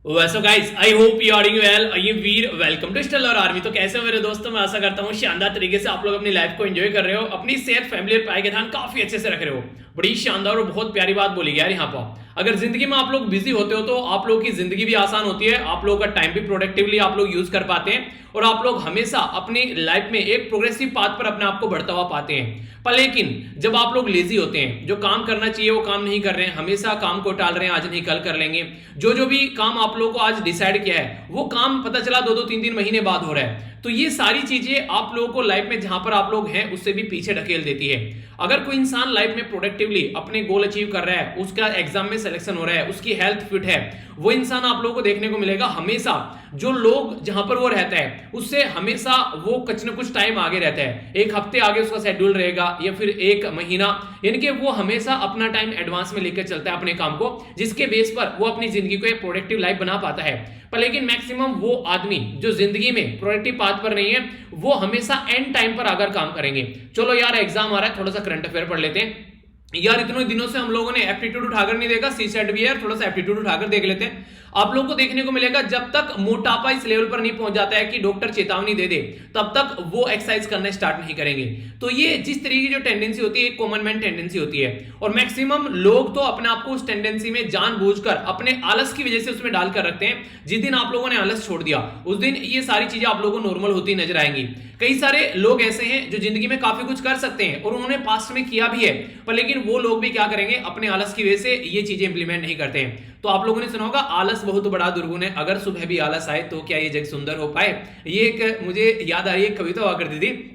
वैसे guys I hope you are doing well. ये Veer welcome to Stellar Army. तो कैसे हो मेरे दोस्तों, मैं आशा करता हूँ शानदार तरीके से आप लोग अपनी लाइफ को एंजॉय कर रहे हो, अपनी सेहत फैमिली और पढ़ाई का ध्यान काफी अच्छे से रख रहे हो। बड़ी शानदार और बहुत प्यारी बात बोली गई यार यहाँ पर। अगर जिंदगी में आप लोग बिजी होते हो तो आप लोगों की जिंदगी भी आसान होती है, आप लोगों का टाइम भी प्रोडक्टिवली आप लोग यूज कर पाते हैं और आप लोग हमेशा अपनी लाइफ में एक प्रोग्रेसिव पाथ पर अपने आप को बढ़ता हुआ पाते हैं। पर लेकिन जब आप लोग लेजी होते हैं, जो काम करना चाहिए वो काम नहीं कर रहे हैं, हमेशा काम को टाल रहे हैं, आज नहीं कल कर लेंगे, जो भी काम आप लोगों को आज डिसाइड किया है वो काम पता चला 2-2 3-3 महीने बाद हो रहा है। तो ये सारी चीजें आप लोगों को लाइफ में जहां पर आप लोग हैं उससे भी पीछे ढकेल देती है। अगर कोई इंसान लाइफ में प्रोडक्टिवली अपने गोल अचीव कर रहा है, उसका एग्जाम में सिलेक्शन हो रहा है, उसकी हेल्थ फिट है, वो इंसान आप लोगों को देखने को मिलेगा हमेशा जो लोग जहां पर वो रहता है उससे हमेशा वो कुछ न कुछ टाइम आगे रहता है। एक हफ्ते आगे उसका शेड्यूल रहेगा या फिर एक महीना, यानी कि वो हमेशा अपना टाइम एडवांस में लेकर चलता है अपने काम को, जिसके बेस पर वो अपनी जिंदगी को एक प्रोडक्टिव लाइफ बना पाता है। पर लेकिन मैक्सिमम वो आदमी जो जिंदगी में प्रोडक्टिव पाथ पर नहीं है वो हमेशा एंड टाइम पर आकर काम करेंगे। चलो यार एग्जाम आ रहा है, थोड़ा सा करंट अफेयर पढ़ लेते हैं यार। इतने दिनों से हम लोगों ने एप्टीट्यूड उठाकर नहीं देखा, सी सेट भी है, थोड़ा सा एप्टीट्यूड उठाकर देख लेते हैं। आप लोगों को देखने को मिलेगा जब तक मोटापा इस लेवल पर नहीं पहुंच जाता है कि डॉक्टर चेतावनी दे दे, तब तक वो एक्सरसाइज करना स्टार्ट नहीं करेंगे। तो ये जिस तरीके की जो टेंडेंसी होती है एक कॉमन मैन टेंडेंसी होती है, और मैक्सिमम लोग तो अपने आप को उस टेंडेंसी में जानबूझकर अपने आलस की वजह से उसमें डालकर रखते हैं। जिस दिन आप लोगों ने आलस छोड़ दिया उस दिन ये सारी चीजें आप लोगों को नॉर्मल होती नजर आएंगी। कई सारे लोग ऐसे हैं जो जिंदगी में काफी कुछ कर सकते हैं और उन्होंने पास्ट में किया भी है, पर लेकिन वो लोग भी क्या करेंगे, अपने आलस की वजह से ये चीजें इंप्लीमेंट नहीं करते हैं। तो आप लोगों ने सुना होगा आलस बहुत बड़ा दुर्गुण है, अगर सुबह भी आलस आए तो क्या ये जग सुंदर हो पाए। ये एक मुझे याद आ रही है कविता हुआ करती थी।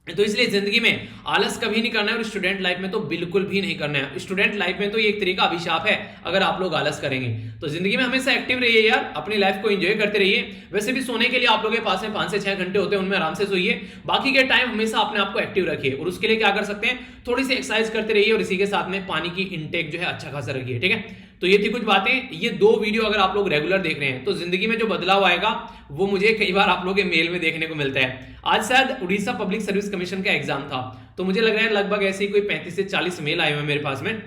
तो इसलिए जिंदगी में आलस कभी नहीं करना है और स्टूडेंट लाइफ में तो बिल्कुल भी नहीं करना है। स्टूडेंट लाइफ में तो ये एक तरीका अभिशाप है अगर आप लोग आलस करेंगे। तो जिंदगी में हमेशा एक्टिव रहिए यार, अपनी लाइफ को एंजॉय करते रहिए। वैसे भी सोने के लिए आप लोगों के पास में 5 से 6 घंटे होते हैं, उनमें आराम से सोइए। बाकी के टाइम हमेशा अपने आप को एक्टिव रखिए और उसके लिए क्या कर सकते हैं, थोड़ी सी एक्सरसाइज करते रहिए और इसी के साथ में पानी की इंटेक जो है अच्छा खासा रखिए। ठीक है, तो ये थी कुछ बातें। ये 2 वीडियो अगर आप लोग रेगुलर देख रहे हैं तो जिंदगी में जो बदलाव आएगा वो मुझे कई बार आप लोगों के मेल में देखने को मिलता है। आज शायद उड़ीसा पब्लिक सर्विस कमीशन का एग्जाम था, तो मुझे लग रहा है लगभग ऐसे ही कोई 35 से 40 मेल आए हुए मेरे पास में,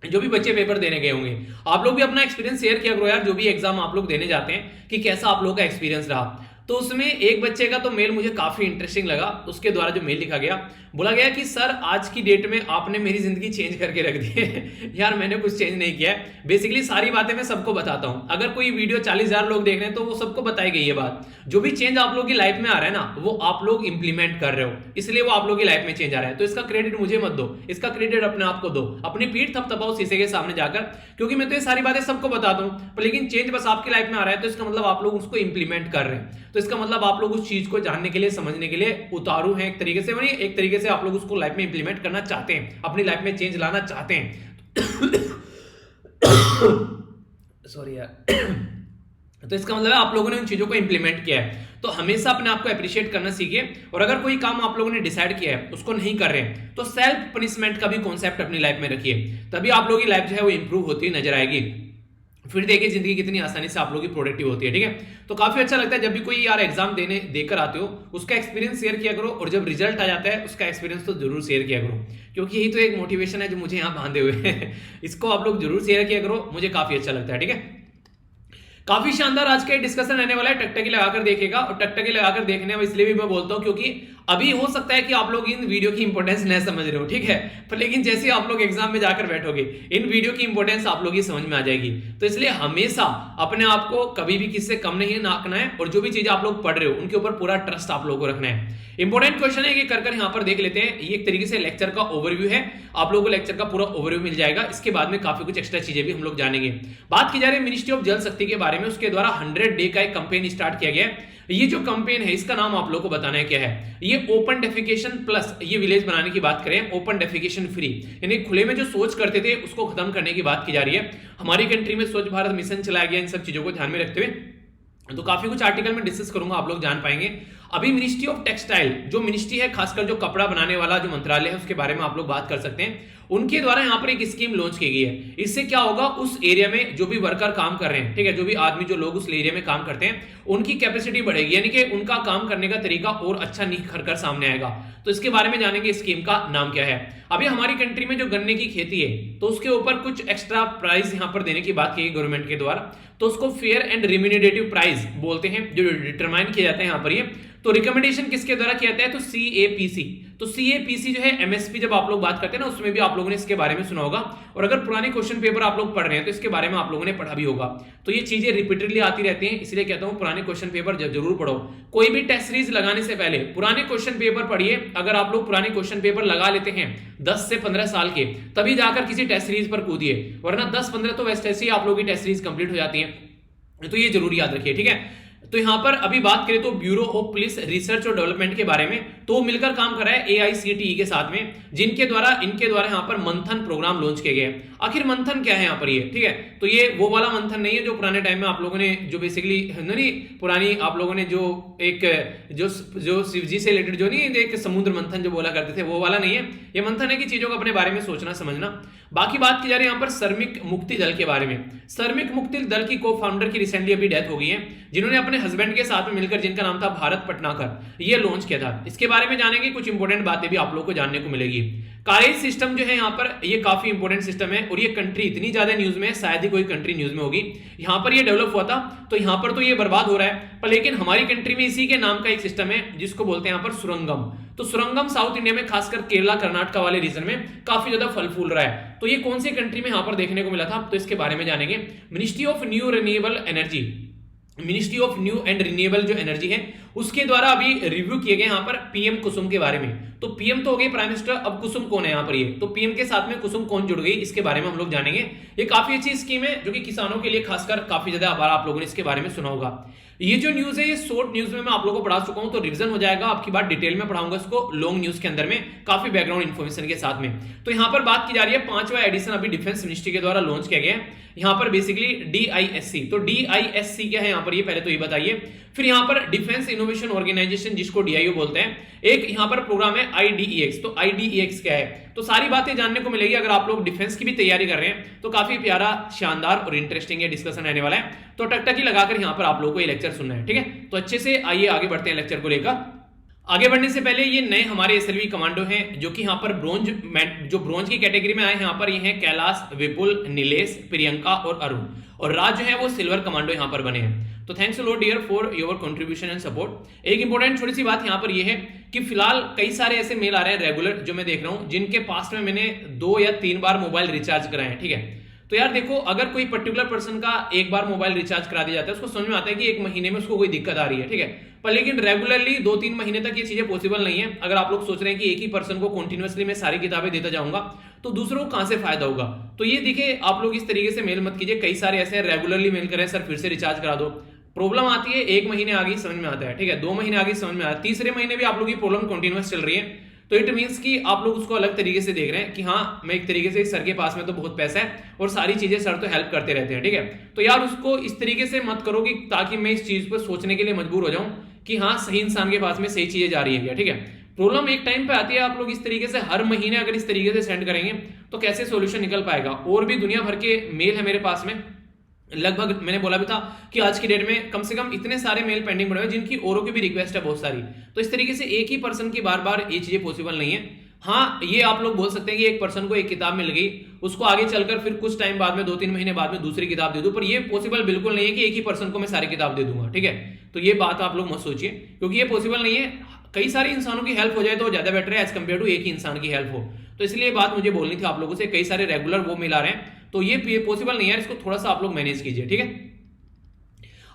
जो भी बच्चे पेपर देने गए होंगे। आप लोग भी अपना एक्सपीरियंस शेयर किया करो यार, जो भी एग्जाम आप लोग देने जाते हैं कि कैसा आप लोगों का एक्सपीरियंस रहा। तो उसमें एक बच्चे का तो मेल मुझे काफी इंटरेस्टिंग लगा। उसके द्वारा जो मेल लिखा गया, बोला गया कि सर आज की डेट में आपने मेरी जिंदगी चेंज करके रख दी है। यार मैंने कुछ चेंज नहीं किया है, बेसिकली सारी बातें मैं सबको बताता हूं। अगर कोई वीडियो 40,000 लोग देख रहे हैं तो वो सबको बताई गई है बात। जो भी चेंज आप लोगों की लाइफ में आ रहा है ना वो आप लोग इंप्लीमेंट कर रहे हो, इसलिए वो आप लोगों की लाइफ में चेंज आ रहा है। तो इसका क्रेडिट मुझे मत दो, इसका क्रेडिट अपने आप को दो। अपनी पीठ थपथपाओ शीशे के सामने जाकर, क्योंकि मैं तो ये सारी बातें सबको बताता हूं, पर लेकिन चेंज बस आपकी लाइफ में आ रहा है तो इसका मतलब आप लोग उसको इंप्लीमेंट कर रहे हैं। तो इसका मतलब आप लोग उस चीज को जानने के लिए, समझने के लिए उतारू हैं एक तरीके से, वही एक तरीके से आप लोग उसको लाइफ में इंप्लीमेंट करना चाहते हैं, अपनी लाइफ में चेंज लाना चाहते हैं। सॉरी यार। तो इसका मतलब है आप लोगों ने उन चीजों को इंप्लीमेंट किया है। तो हमेशा अपने आप को अप्रिशिएट करना सीखिए, और अगर कोई काम आप लोगों ने डिसाइड किया है उसको नहीं कर रहे हैं तो सेल्फ पनिशमेंट का भी कॉन्सेप्ट अपनी लाइफ में रखिए, तभी आप लोगों की लाइफ जो है वो इंप्रूव होती नजर आएगी। फिर देखिए जिंदगी कितनी आसानी से आप लोगों की प्रोडक्टिव होती है। ठीक है, तो काफी अच्छा लगता है जब भी कोई यार एग्जाम देने देकर आते हो उसका एक्सपीरियंस शेयर किया करो, और जब रिजल्ट आ जाता है उसका एक्सपीरियंस तो जरूर शेयर किया करो, क्योंकि यही तो एक मोटिवेशन है जो मुझे यहाँ बांधे हुए हैं। इसको आप लोग जरूर शेयर किया करो, मुझे काफी अच्छा लगता है। ठीक है, काफी शानदार आज का डिस्कशन रहने वाला है। टकटकी लगाकर देखिएगा, और टकटकी लगाकर देखने में इसलिए भी मैं बोलता हूं क्योंकि अभी हो सकता है कि आप लोग इन वीडियो की इंपॉर्टेंस नहीं समझ रहे हो, ठीक है, पर लेकिन जैसे आप लोग एग्जाम में जाकर बैठोगे इन वीडियो की इंपॉर्टेंस आप लोग ही समझ में आ जाएगी। तो इसलिए हमेशा अपने आप को कभी भी किससे कम नहीं आंकना है, और जो भी चीज आप लोग पढ़ रहे हो उनके ऊपर पूरा ट्रस्ट आप लोगों को रखना है। इंपॉर्टेंट क्वेश्चन है, ये कर यहाँ पर देख लेते हैं। ये एक तरीके से लेक्चर का ओवरव्यू है, आप लोगों को लेक्चर का पूरा ओवरव्यू मिल जाएगा। इसके बाद में काफी कुछ एक्स्ट्रा चीजें भी हम लोग जानेंगे। बात की जा रही है मिनिस्ट्री ऑफ जल शक्ति के बारे में, उसके द्वारा 100 डे का एक कंपेन स्टार्ट किया गया है। ये जो कंपेन है इसका नाम आप लोग को बताना है क्या है। ये ओपन डेफिकेशन प्लस, ये विलेज बनाने की बात करें, ओपन डेफिकेशन फ्री, यानी खुले में जो शौच करते थे उसको खत्म करने की बात की जा रही है। हमारी कंट्री में स्वच्छ भारत मिशन चलाया गया इन सब चीजों को ध्यान में रखते हुए। तो काफी कुछ आर्टिकल में डिस्कस करूंगा, आप लोग जान पाएंगे। अभी मिनिस्ट्री ऑफ टेक्सटाइल जो मिनिस्ट्री है, खासकर जो कपड़ा बनाने वाला जो मंत्रालय है उसके बारे में आप लोग बात कर सकते हैं। उनके द्वारा यहाँ पर एक स्कीम लॉन्च की गई है। इससे क्या होगा, उस एरिया में जो भी वर्कर काम कर रहे हैं, ठीक है, जो भी आदमी जो लोग उस एरिया में काम करते हैं, उनकी कैपेसिटी बढ़ेगी, यानी कि उनका काम करने का तरीका और अच्छा निखर कर सामने आएगा। तो इसके बारे में जानेंगे स्कीम का नाम क्या है। अभी हमारी कंट्री में जो गन्ने की खेती है तो उसके ऊपर कुछ एक्स्ट्रा प्राइस यहां पर देने की बात की गई गवर्नमेंट के द्वारा, तो उसको फेयर एंड रिम्यूनरेटिव प्राइस बोलते हैं, जो डिटरमाइन किया जाता है यहां पर। ये तो रिकमेंडेशन किसके द्वारा किया जाता है, तो सीएपीसी। तो सीएपीसी जो है एमएसपी जब आप लोग बात करते हैं ना, उसमें भी आप लोगों ने इसके बारे में सुना होगा, और अगर पुराने क्वेश्चन पेपर आप लोग पढ़ रहे हैं तो इसके बारे में आप लोगों ने पढ़ा भी होगा। तो ये चीजें रिपीटेडली आती रहती हैं, इसलिए कहता हूं पुराने क्वेश्चन पेपर जरूर पढ़ो। कोई भी टेस्ट सीरीज लगाने से पहले पुराने क्वेश्चन पेपर पढ़िए। अगर आप लोग पुराने क्वेश्चन पेपर लगा लेते हैं 10 से 15 साल के, तभी जाकर किसी टेस्ट सीरीज पर कूदिए, वरना 10-15 तो वैसे ऐसे ही आप लोगों की टेस्ट सीरीज कंप्लीट हो जाती है। तो ये जरूर याद रखिए, ठीक है। तो यहां पर अभी बात करें तो ब्यूरो ऑफ पुलिस रिसर्च और डेवलपमेंट के बारे में, तो मिलकर काम कर रहा है एआईसीटीई के साथ में, इनके द्वारा यहां पर मंथन प्रोग्राम लॉन्च किए गए। आखिर मंथन क्या है यहां पर, ये ठीक है, तो ये वो वाला मंथन नहीं है जो पुराने टाइम में आप लोगों ने जो बेसिकली नहीं पुरानी आप लोगों ने जो एक जो शिव जी से रिलेटेड जो नहीं एक समुद्र मंथन जो बोला करते थे, वो वाला नहीं है। ये मंथन है कि चीजों को अपने बारे में सोचना समझना। बाकी बात की जा रही है यहां पर श्रमिक मुक्ति दल के बारे में। श्रमिक मुक्ति दल की को फाउंडर की रिसेंटली अभी डेथ हो गई है, जिन्होंने अपने हस्बैंड के साथ में मिलकर, जिनका नाम था भारत पटनाकर, ये लॉन्च किया था। इसके बारे में जानेंगे, कुछ इंपॉर्टेंट बातें भी आप लोगों को जानने को मिलेगी। कॉलेज सिस्टम जो है यहाँ पर, ये काफी इंपॉर्टेंट सिस्टम है, और ये कंट्री इतनी ज्यादा न्यूज में है, शायद ही कोई कंट्री न्यूज में होगी। यहाँ पर ये डेवलप हुआ था, तो यहाँ पर तो ये बर्बाद हो रहा है, पर लेकिन हमारी कंट्री में इसी के नाम का एक सिस्टम है जिसको बोलते हैं यहाँ पर सुरंगम। तो सुरंगम साउथ इंडिया में, खासकर केरला कर्नाटका वाले रीजन में काफी ज्यादा फल फूल रहा है। तो ये कौन सी कंट्री में यहाँ पर देखने को मिला था, तो इसके बारे में जानेंगे। Ministry of new renewable energy, ministry of new and renewable जो एनर्जी है, उसके द्वारा अभी रिव्यू किए गए यहाँ पर पीएम कुसुम के बारे में। तो पीएम तो हो गई प्राइम मिनिस्टर, अब कुसुम कौन है यहाँ पर, ये तो पीएम के साथ में कुसुम कौन जुड़ गई, इसके बारे में हम लोग जानेंगे। ये काफी अच्छी स्कीम है जो कि किसानों के लिए खासकर काफी ज्यादा आभार, आप लोगों ने इसके बारे में सुना होगा। ये जो न्यूज है ये शॉर्ट न्यूज में मैं आप लोगों को पढ़ा चुका हूं, तो रिवीजन हो जाएगा, आपकी बात डिटेल में पढ़ाऊंगा इसको लॉन्ग न्यूज के अंदर में, काफी बैकग्राउंड इन्फॉर्मेशन के साथ में। तो यहां पर बात की जा रही है 5वां एडिशन अभी डिफेंस मिनिस्ट्री के द्वारा लॉन्च किया गया है। यहां पर बेसिकली डीआईएससी, तो डीआईएससी क्या है यहां पर, ये पहले तो ये बताइए। फिर यहां पर डिफेंस इनोवेशन ऑर्गेनाइजेशन, जिसको डीआईओ बोलते हैं। एक यहां पर प्रोग्राम है आईडीईएक्स, तो आईडीईएक्स क्या है, तो सारी बातें जानने को मिलेगी। अगर आप लोग डिफेंस की भी तैयारी कर रहे हैं तो काफी प्यारा, शानदार और इंटरेस्टिंग ये डिस्कशन रहने वाला है। तो टकटकी लगाकर यहां पर आप लोगों को ये लेक्चर सुनना है, ठीक है। तो अच्छे से आइए आगे बढ़ते हैं लेक्चर को लेकर। आगे बढ़ने से पहले ये नए हमारे एसएलवी कमांडो हैं, जो कि यहाँ पर ब्रोंज की कैटेगरी में आए हैं। यहाँ पर ये हैं कैलाश, विपुल, नीलेश, प्रियंका और अरुण, और राज जो है वो सिल्वर कमांडो यहाँ पर बने हैं। तो thanks a lot dear for your contribution and support. एक इंपॉर्टेंट छोटी सी बात यहाँ पर ये है कि फिलहाल कई सारे ऐसे मेल आ रहे हैं रेगुलर, जो मैं देख रहा हूँ, जिनके पास में मैंने 2 या 3 बार मोबाइल रिचार्ज कराए हैं, ठीक है। तो यार देखो, अगर कोई पर्टिकुलर पर्सन का एक बार मोबाइल रिचार्ज करा दिया जाता है, उसको समझ में आता है कि एक महीने में उसको कोई दिक्कत आ रही है, ठीक है, पर लेकिन रेगुलरली 2-3 महीने तक ये चीजें पॉसिबल नहीं है। अगर आप लोग सोच रहे हैं कि एक ही पर्सन को कंटिन्यूअसली मैं सारी किताबें देता जाऊंगा तो दूसरों को कहां से फायदा होगा। तो ये देखिए, आप लोग इस तरीके से मेल मत कीजिए। कई सारे ऐसे रेगुलरली मेल करें, सर फिर से रिचार्ज करा दो। प्रॉब्लम आती है 1 महीने आगे समझ में आता है, ठीक है, 2 महीने आगे समझ में आता है, तीसरे महीने भी आप लोग की प्रॉब्लम कंटिन्यूअस चल रही है, तो इट मींस कि आप लोग उसको अलग तरीके से देख रहे हैं कि हाँ, मैं एक तरीके से सर के पास में तो बहुत पैसा है और सारी चीजें सर तो हेल्प करते रहते हैं, ठीक है। तो यार उसको इस तरीके से मत करो कि ताकि मैं इस चीज पर सोचने के लिए मजबूर हो जाऊं कि हाँ, सही इंसान के पास में सही चीजें जा रही है क्या, ठीक है। प्रॉब्लम एक टाइम पे आती है, आप लोग इस तरीके से हर महीने अगर इस तरीके से सेंड करेंगे तो कैसे सोल्यूशन निकल पाएगा। और भी दुनिया भर के मेल है मेरे पास में, लगभग मैंने बोला भी था कि आज की डेट में कम से कम इतने सारे मेल पेंडिंग पड़े हुए, जिनकी औरों की भी रिक्वेस्ट है बहुत सारी। तो इस तरीके से एक ही पर्सन की बार बार ये चीजें पॉसिबल नहीं है। हाँ, ये आप लोग बोल सकते हैं कि एक पर्सन को एक किताब मिल गई, उसको आगे चलकर फिर कुछ टाइम बाद में 2-3 महीने बाद में दूसरी किताब दे दूं, पर ये पॉसिबल बिल्कुल नहीं है कि एक ही पर्सन को मैं सारी किताब दे दूंगा, ठीक है। तो ये बात आप लोग मत सोचिए, क्योंकि ये पॉसिबल नहीं है। कई सारे इंसानों की हेल्प हो जाए तो ज्यादा बेटर है एज कम्पेयर टू एक ही इंसान की हेल्प हो। तो इसलिए बात मुझे बोलनी थी आप लोगों से। कई सारे रेगुलर वो मिला रहे हैं, तो ये पॉसिबल नहीं है, इसको थोड़ा सा आप लोग मैनेज कीजिए, ठीक है।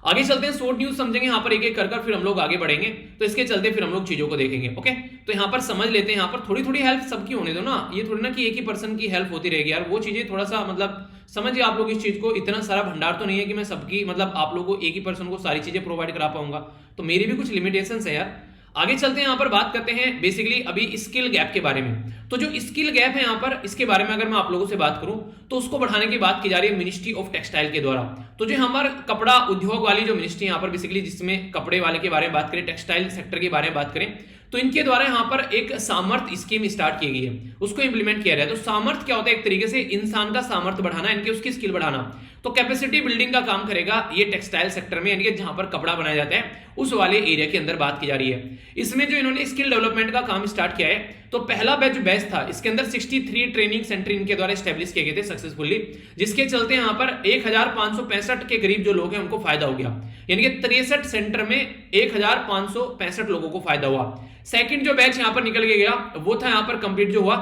आगे चलते हैं, शॉर्ट न्यूज समझेंगे यहाँ पर एक एक कर फिर हम लोग आगे बढ़ेंगे। तो इसके चलते फिर हम लोग चीजों को देखेंगे, ओके। तो यहाँ पर समझ लेते हैं, यहाँ पर थोड़ी थोड़ी हेल्प सबकी होने दो ना, ये थोड़ी ना कि एक ही पर्सन की हेल्प होती रहेगी यार, वो चीजें थोड़ा सा मतलब समझिए आप लोग इस चीज को। इतना सारा भंडार तो नहीं है कि मैं सबकी मतलब आप लोगों को एक ही पर्सन को सारी चीजें प्रोवाइड करा पाऊंगा, तो मेरी भी कुछ लिमिटेशंस है यार। आगे चलते हैं, यहाँ पर बात करते हैं बेसिकली अभी स्किल गैप के बारे में। तो जो स्किल गैप है यहाँ पर, इसके बारे में अगर मैं आप लोगों से बात करूं तो उसको बढ़ाने की बात की जा रही है मिनिस्ट्री ऑफ टेक्सटाइल के द्वारा। तो जो हमारा कपड़ा उद्योग वाली जो मिनिस्ट्री यहाँ पर बेसिकली, जिसमें कपड़े वाले के बारे में बात करें, टेक्सटाइल सेक्टर के बारे में बात करें, तो इनके द्वारा यहाँ पर एक सामर्थ्य स्कीम स्टार्ट की गई है, उसको इंप्लीमेंट किया गया है। तो सामर्थ्य क्या होता है? एक तरीके से इंसान का सामर्थ्य बढ़ाना, इनकी उसकी स्किल बढ़ाना। तो कैपेसिटी बिल्डिंग का काम करेगा ये टेक्सटाइल सेक्टर में, यानी कि जहां पर कपड़ा बनाया जाता है उस वाले एरिया के अंदर बात की जा रही है। इसमें जो इन्होंने स्किल डेवलपमेंट का काम स्टार्ट किया है, तो पहला बैच था, इसके अंदर 63 ट्रेनिंग सेंटर इनके द्वारा स्टैब्लिश किए गए थे सक्सेसफुली, जिसके चलते यहाँ पर 1565 के करीब जो लोग हैं उनको फायदा हो गया, यानी कि 63 सेंटर में 1565 लोगों को फायदा हुआ। सेकंड जो बैच यहां पर निकल के गया वो था यहां पर कंप्लीट जो हुआ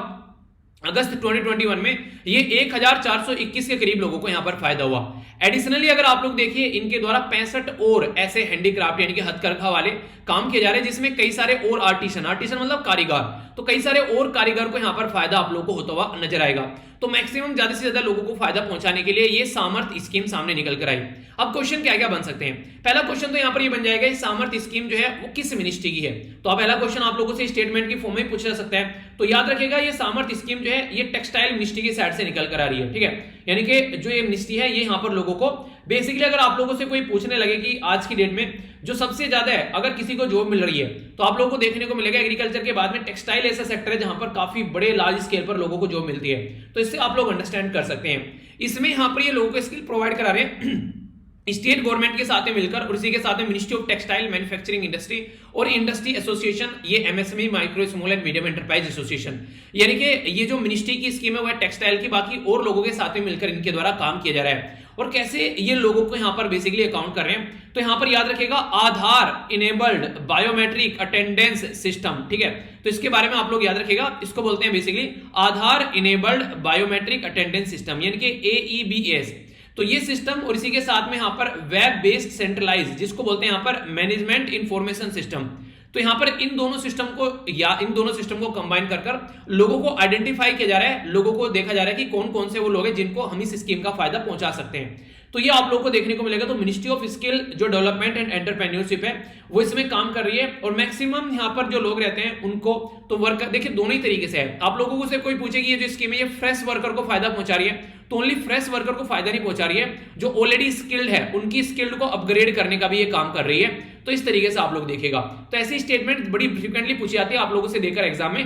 अगस्त 2021 में, ये 1421 के करीब लोगों को यहां पर फायदा हुआ। एडिशनली अगर आप लोग देखिए, इनके द्वारा 65 और ऐसे हैंडीक्राफ्ट यानी कि हथकरघा वाले काम किए जा रहे हैं, जिसमें कई सारे और आर्टिसन मतलब कारीगर, तो कई सारे और कारीगर को यहां पर फायदा आप लोगों को होता हुआ नजर आएगा। तो मैक्सिमम ज्यादा से ज्यादा लोगों को फायदा पहुंचाने के लिए ये सामर्थ्य स्कीम सामने निकल कर आई। अब क्वेश्चन क्या क्या बन सकते हैं? पहला क्वेश्चन तो यहां पर ये बन जाएगा, सामर्थ्य स्कीम जो है वो किस मिनिस्ट्री की है? तो अब पहला क्वेश्चन आप लोगों से स्टेटमेंट की फॉर्म में पूछा जा सकता है। तो याद रखिएगा, ये सामर्थ्य स्कीम जो है ये टेक्सटाइल मिनिस्ट्री की साइड से निकल कर आ रही है, ठीक है। यानी कि जो ये मिनिस्ट्री है ये यहां पर लोगों को बेसिकली, अगर आप लोगों से कोई पूछने लगे कि आज की डेट में जो सबसे ज्यादा है अगर किसी को जॉब मिल रही है, तो आप लोगों को देखने को मिलेगा एग्रीकल्चर के बाद में टेक्सटाइल ऐसा सेक्टर है जहां पर काफी बड़े लार्ज स्केल पर लोगों को जॉब मिलती है। तो इससे आप लोग अंडरस्टैंड कर सकते हैं। इसमें यहां पर ये लोगों को स्किल प्रोवाइड करा रहे हैं स्टेट गवर्नमेंट के साथ में मिलकर, और इसी के साथ में ministry of textile manufacturing industry और इंडस्ट्री एसोसिएशन, ये MSME micro small and medium enterprise association, यानी कि ये जो मिनिस्ट्री की स्कीम है वो है टेक्सटाइल की, बाकी और लोगों के साथ में मिलकर इनके द्वारा काम किया जा रहा है। और कैसे ये लोगों को यहां पर बेसिकली अकाउंट कर रहे हैं, तो यहां पर याद रखिएगा आधार इनेबल्ड बायोमेट्रिक अटेंडेंस सिस्टम, ठीक है। तो इसके बारे में आप लोग याद रखिएगा, इसको बोलते हैं बेसिकली आधार इनेबल्ड बायोमेट्रिक अटेंडेंस सिस्टम, यानी कि AEBS। तो ये सिस्टम और इसी के साथ में यहां पर वेब बेस्ड सेंट्रलाइज, जिसको बोलते हैं यहां पर मैनेजमेंट इंफॉर्मेशन सिस्टम। तो यहां पर इन दोनों सिस्टम को कंबाइन कर लोगों को आइडेंटिफाई किया जा रहा है, लोगों को देखा जा रहा है कि कौन कौन से वो लोग हैं जिनको हम इस स्कीम का फायदा पहुंचा सकते हैं। तो ये आप लोगों को देखने को मिलेगा। तो मिनिस्ट्री ऑफ स्किल जो डेवलपमेंट एंड एंटरप्रेन्योरशिप है वो इसमें काम कर रही है, और मैक्सिमम यहाँ पर जो लोग रहते हैं उनको तो वर्कर, देखिए दोनों ही तरीके से है। आप लोगों को से कोई पूछेगी ये जो स्कीम है ये फ्रेश वर्कर को फायदा पहुंचा रही है, तो ओनली फ्रेश वर्कर को फायदा नहीं पहुंचा रही है, जो ऑलरेडी स्किल्ड है उनकी स्किल्ड को अपग्रेड करने का भी ये काम कर रही है। तो इस तरीके से आप लोग देखेगा, तो ऐसी स्टेटमेंट बड़ी फ्रिक्वेंटली पूछी जाती है आप लोगों से देकर एग्जाम में,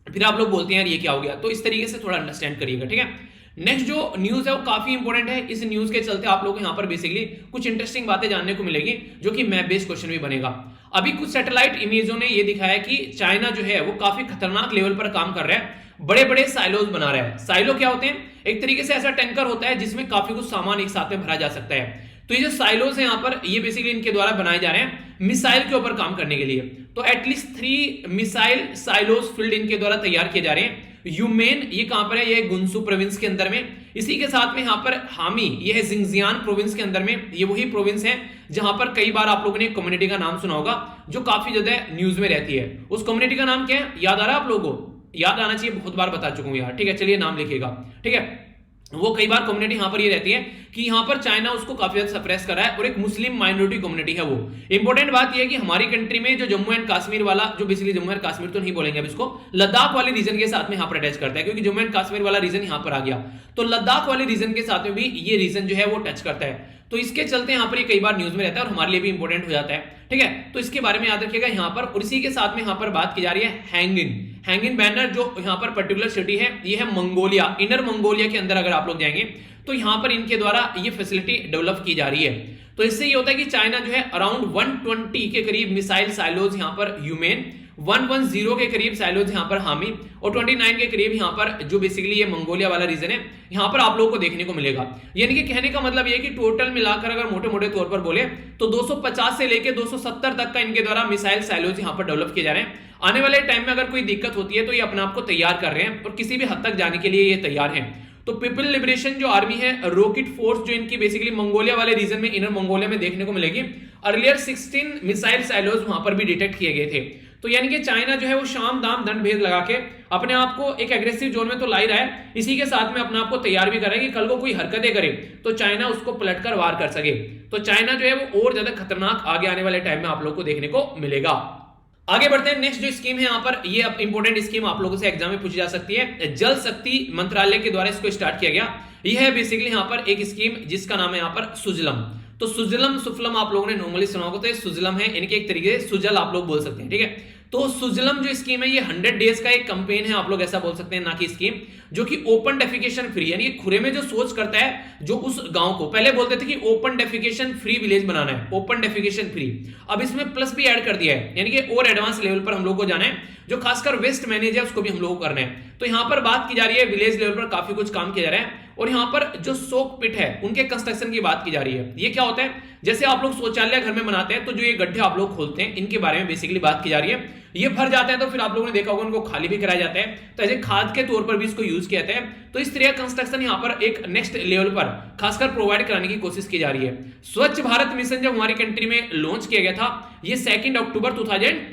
फिर आप लोग बोलते हैं यार ये क्या हो गया। तो इस तरीके से थोड़ा अंडरस्टैंड करिएगा, ठीक है। नेक्स्ट जो न्यूज है वो काफी इंपॉर्टेंट है। इस न्यूज के चलते आप लोग यहां पर बेसिकली कुछ इंटरेस्टिंग बातें जानने को मिलेगी, जो कि मैप बेस्ड क्वेश्चन भी बनेगा। अभी कुछ सैटेलाइट इमेजों ने ये दिखाया कि चाइना जो है वो काफी खतरनाक लेवल पर काम कर रहा है, बड़े बड़े साइलोज बना रहा है। साइलो क्या होते हैं? एक तरीके से ऐसा टैंकर होता है जिसमें काफी कुछ सामान एक साथ में भरा जा सकता है। तो ये जो साइलोज है यहाँ पर, ये बेसिकली इनके द्वारा बनाए जा रहे हैं मिसाइल के ऊपर काम करने के लिए। तो एटलीस्ट 3 मिसाइल साइलोज फील्ड इनके द्वारा तैयार किए जा रहे हैं। यूमेन ये कहां पर है? ये गुनसू प्रोविंस के अंदर में। इसी के साथ में यहां पर हामी, ये है जिंगजियान प्रोविंस के अंदर में। ये वही प्रोविंस है जहां पर कई बार आप लोगों ने कम्युनिटी का नाम सुना होगा जो काफी ज्यादा न्यूज में रहती है। उस कम्युनिटी का नाम क्या है? याद आ रहा है आप लोगों को? याद आना चाहिए, बहुत बार बता चुका हूं यार, ठीक है। चलिए नाम लिखिएगा, ठीक है। वो कई बार कम्युनिटी यहां पर ये रहती है कि यहां पर चाइना उसको काफी ज्यादा सप्रेस कर रहा है, और एक मुस्लिम माइनॉरिटी कम्युनिटी है वो। इंपॉर्टेंट बात ये है कि हमारी कंट्री में जो जम्मू एंड कश्मीर वाला, जो बेसिकली जम्मू एंड कश्मीर तो नहीं बोलेंगे अब इसको, लद्दाख वाले रीजन के साथ में यहां पर अटैच करता है, क्योंकि जम्मू एंड कश्मीर वाला रीजन यहां पर आ गया, तो लद्दाख वाले रीजन के साथ में भी ये रीजन जो है वो टच करता है। तो इसके चलते यहां पर ये कई बार न्यूज में रहता है और हमारे लिए भी इंपॉर्टेंट हो जाता है, ठीक है। तो इसके बारे में याद रखिएगा यहां पर। और इसी के साथ में यहां पर बात की जा रही है हैंगिन बैनर, जो यहां पर पर्टिकुलर सिटी है ये है मंगोलिया, इनर मंगोलिया के अंदर अगर आप लोग जाएंगे तो यहां पर इनके द्वारा ये फैसिलिटी डेवलप की जा रही है। तो इससे ये होता है कि चाइना जो है अराउंड 120 के करीब मिसाइल साइलोज यहां पर ह्यूमेन, 110 के करीब साइलोज यहां पर हामी, और 29 के करीब यहां पर जो बेसिकली ये मंगोलिया वाला रीजन है यहां पर आप लोगों को देखने को मिलेगा। यानी कि कहने का मतलब ये कि टोटल मिलाकर अगर मोटे मोटे तौर पर बोले तो 250 से लेकर 270 तक का इनके द्वारा मिसाइल साइलोज यहां पर डेवलप किए जा रहे हैं। आने वाले टाइम में अगर कोई दिक्कत होती है तो ये अपने आप को तैयार कर रहे हैं और किसी भी हद तक जाने के लिए ये तैयार हैं। तो पीपल लिबरेशन जो आर्मी है, रॉकेट फोर्स जो इनकी बेसिकली मंगोलिया वाले रीजन में, इनर मंगोलिया में देखने को मिलेगी। अर्लियर 16 मिसाइल साइलोज वहां पर भी डिटेक्ट किए गए थे। तो यानी कि चाइना जो है वो शाम दाम दंड भेद लगा के अपने आप को एक एग्रेसिव जोन में तो ला ही रहा है, इसी के साथ में अपने आप को तैयार भी कर रहा है कि कल को कोई हरकतें करे तो चाइना उसको पलटकर वार कर सके। तो चाइना जो है वो और ज्यादा खतरनाक आगे आने वाले टाइम में आप लोग को देखने को मिलेगा। आगे बढ़ते हैं। नेक्स्ट जो स्कीम है यहाँ पर, ये इंपॉर्टेंट स्कीम आप लोगों से एग्जाम में पूछी जा सकती है। जल शक्ति मंत्रालय के द्वारा इसको स्टार्ट किया गया। यह है बेसिकली यहाँ पर एक स्कीम जिसका नाम है यहाँ पर सुजलम। तो सुजलम सुफलम आप लोगों ने नॉर्मली सुना होगा, तो ये सुजलम है, इनके एक तरीके से सुजल आप लोग बोल सकते हैं, ठीक है। तो सुजलम जो स्कीम है ये 100 डेज का एक कैंपेन है, आप लोग ऐसा बोल सकते हैं, ना कि स्कीम, जो कि ओपन डेफिकेशन फ्री, यानी खुले में जो सोच करता है जो उस गांव को, पहले बोलते थे कि ओपन डेफिकेशन फ्री विलेज बनाना है, ओपन डेफिकेशन फ्री, अब इसमें प्लस भी ऐड कर दिया है, यानी कि और एडवांस लेवल पर हम लोग को जाना है, जो खासकर वेस्ट मैनेज है उसको भी हम लोग को करना है। तो यहां पर बात की जा रही है विलेज लेवल पर काफी कुछ काम किया जा रहा है, और यहां पर जो सोक पिट है उनके कंस्ट्रक्शन की बात की जा रही है। ये क्या होता है, जैसे आप लोग शौचालय घर में बनाते हैं तो जो ये गड्ढे आप लोग खोलते हैं इनके बारे में बेसिकली बात की जा रही है। ये भर जाते हैं तो फिर आप लोगों ने देखा होगा उनको खाली भी कराया जाता है, तो ऐसे खाद के तौर पर भी इसको यूज किया जाता है। तो इस तरह का कंस्ट्रक्शन यहाँ पर एक नेक्स्ट लेवल पर खासकर प्रोवाइड कराने की कोशिश की जा रही है। स्वच्छ भारत मिशन जब हमारी कंट्री में लॉन्च किया गया था, ये 2 अक्टूबर 2001,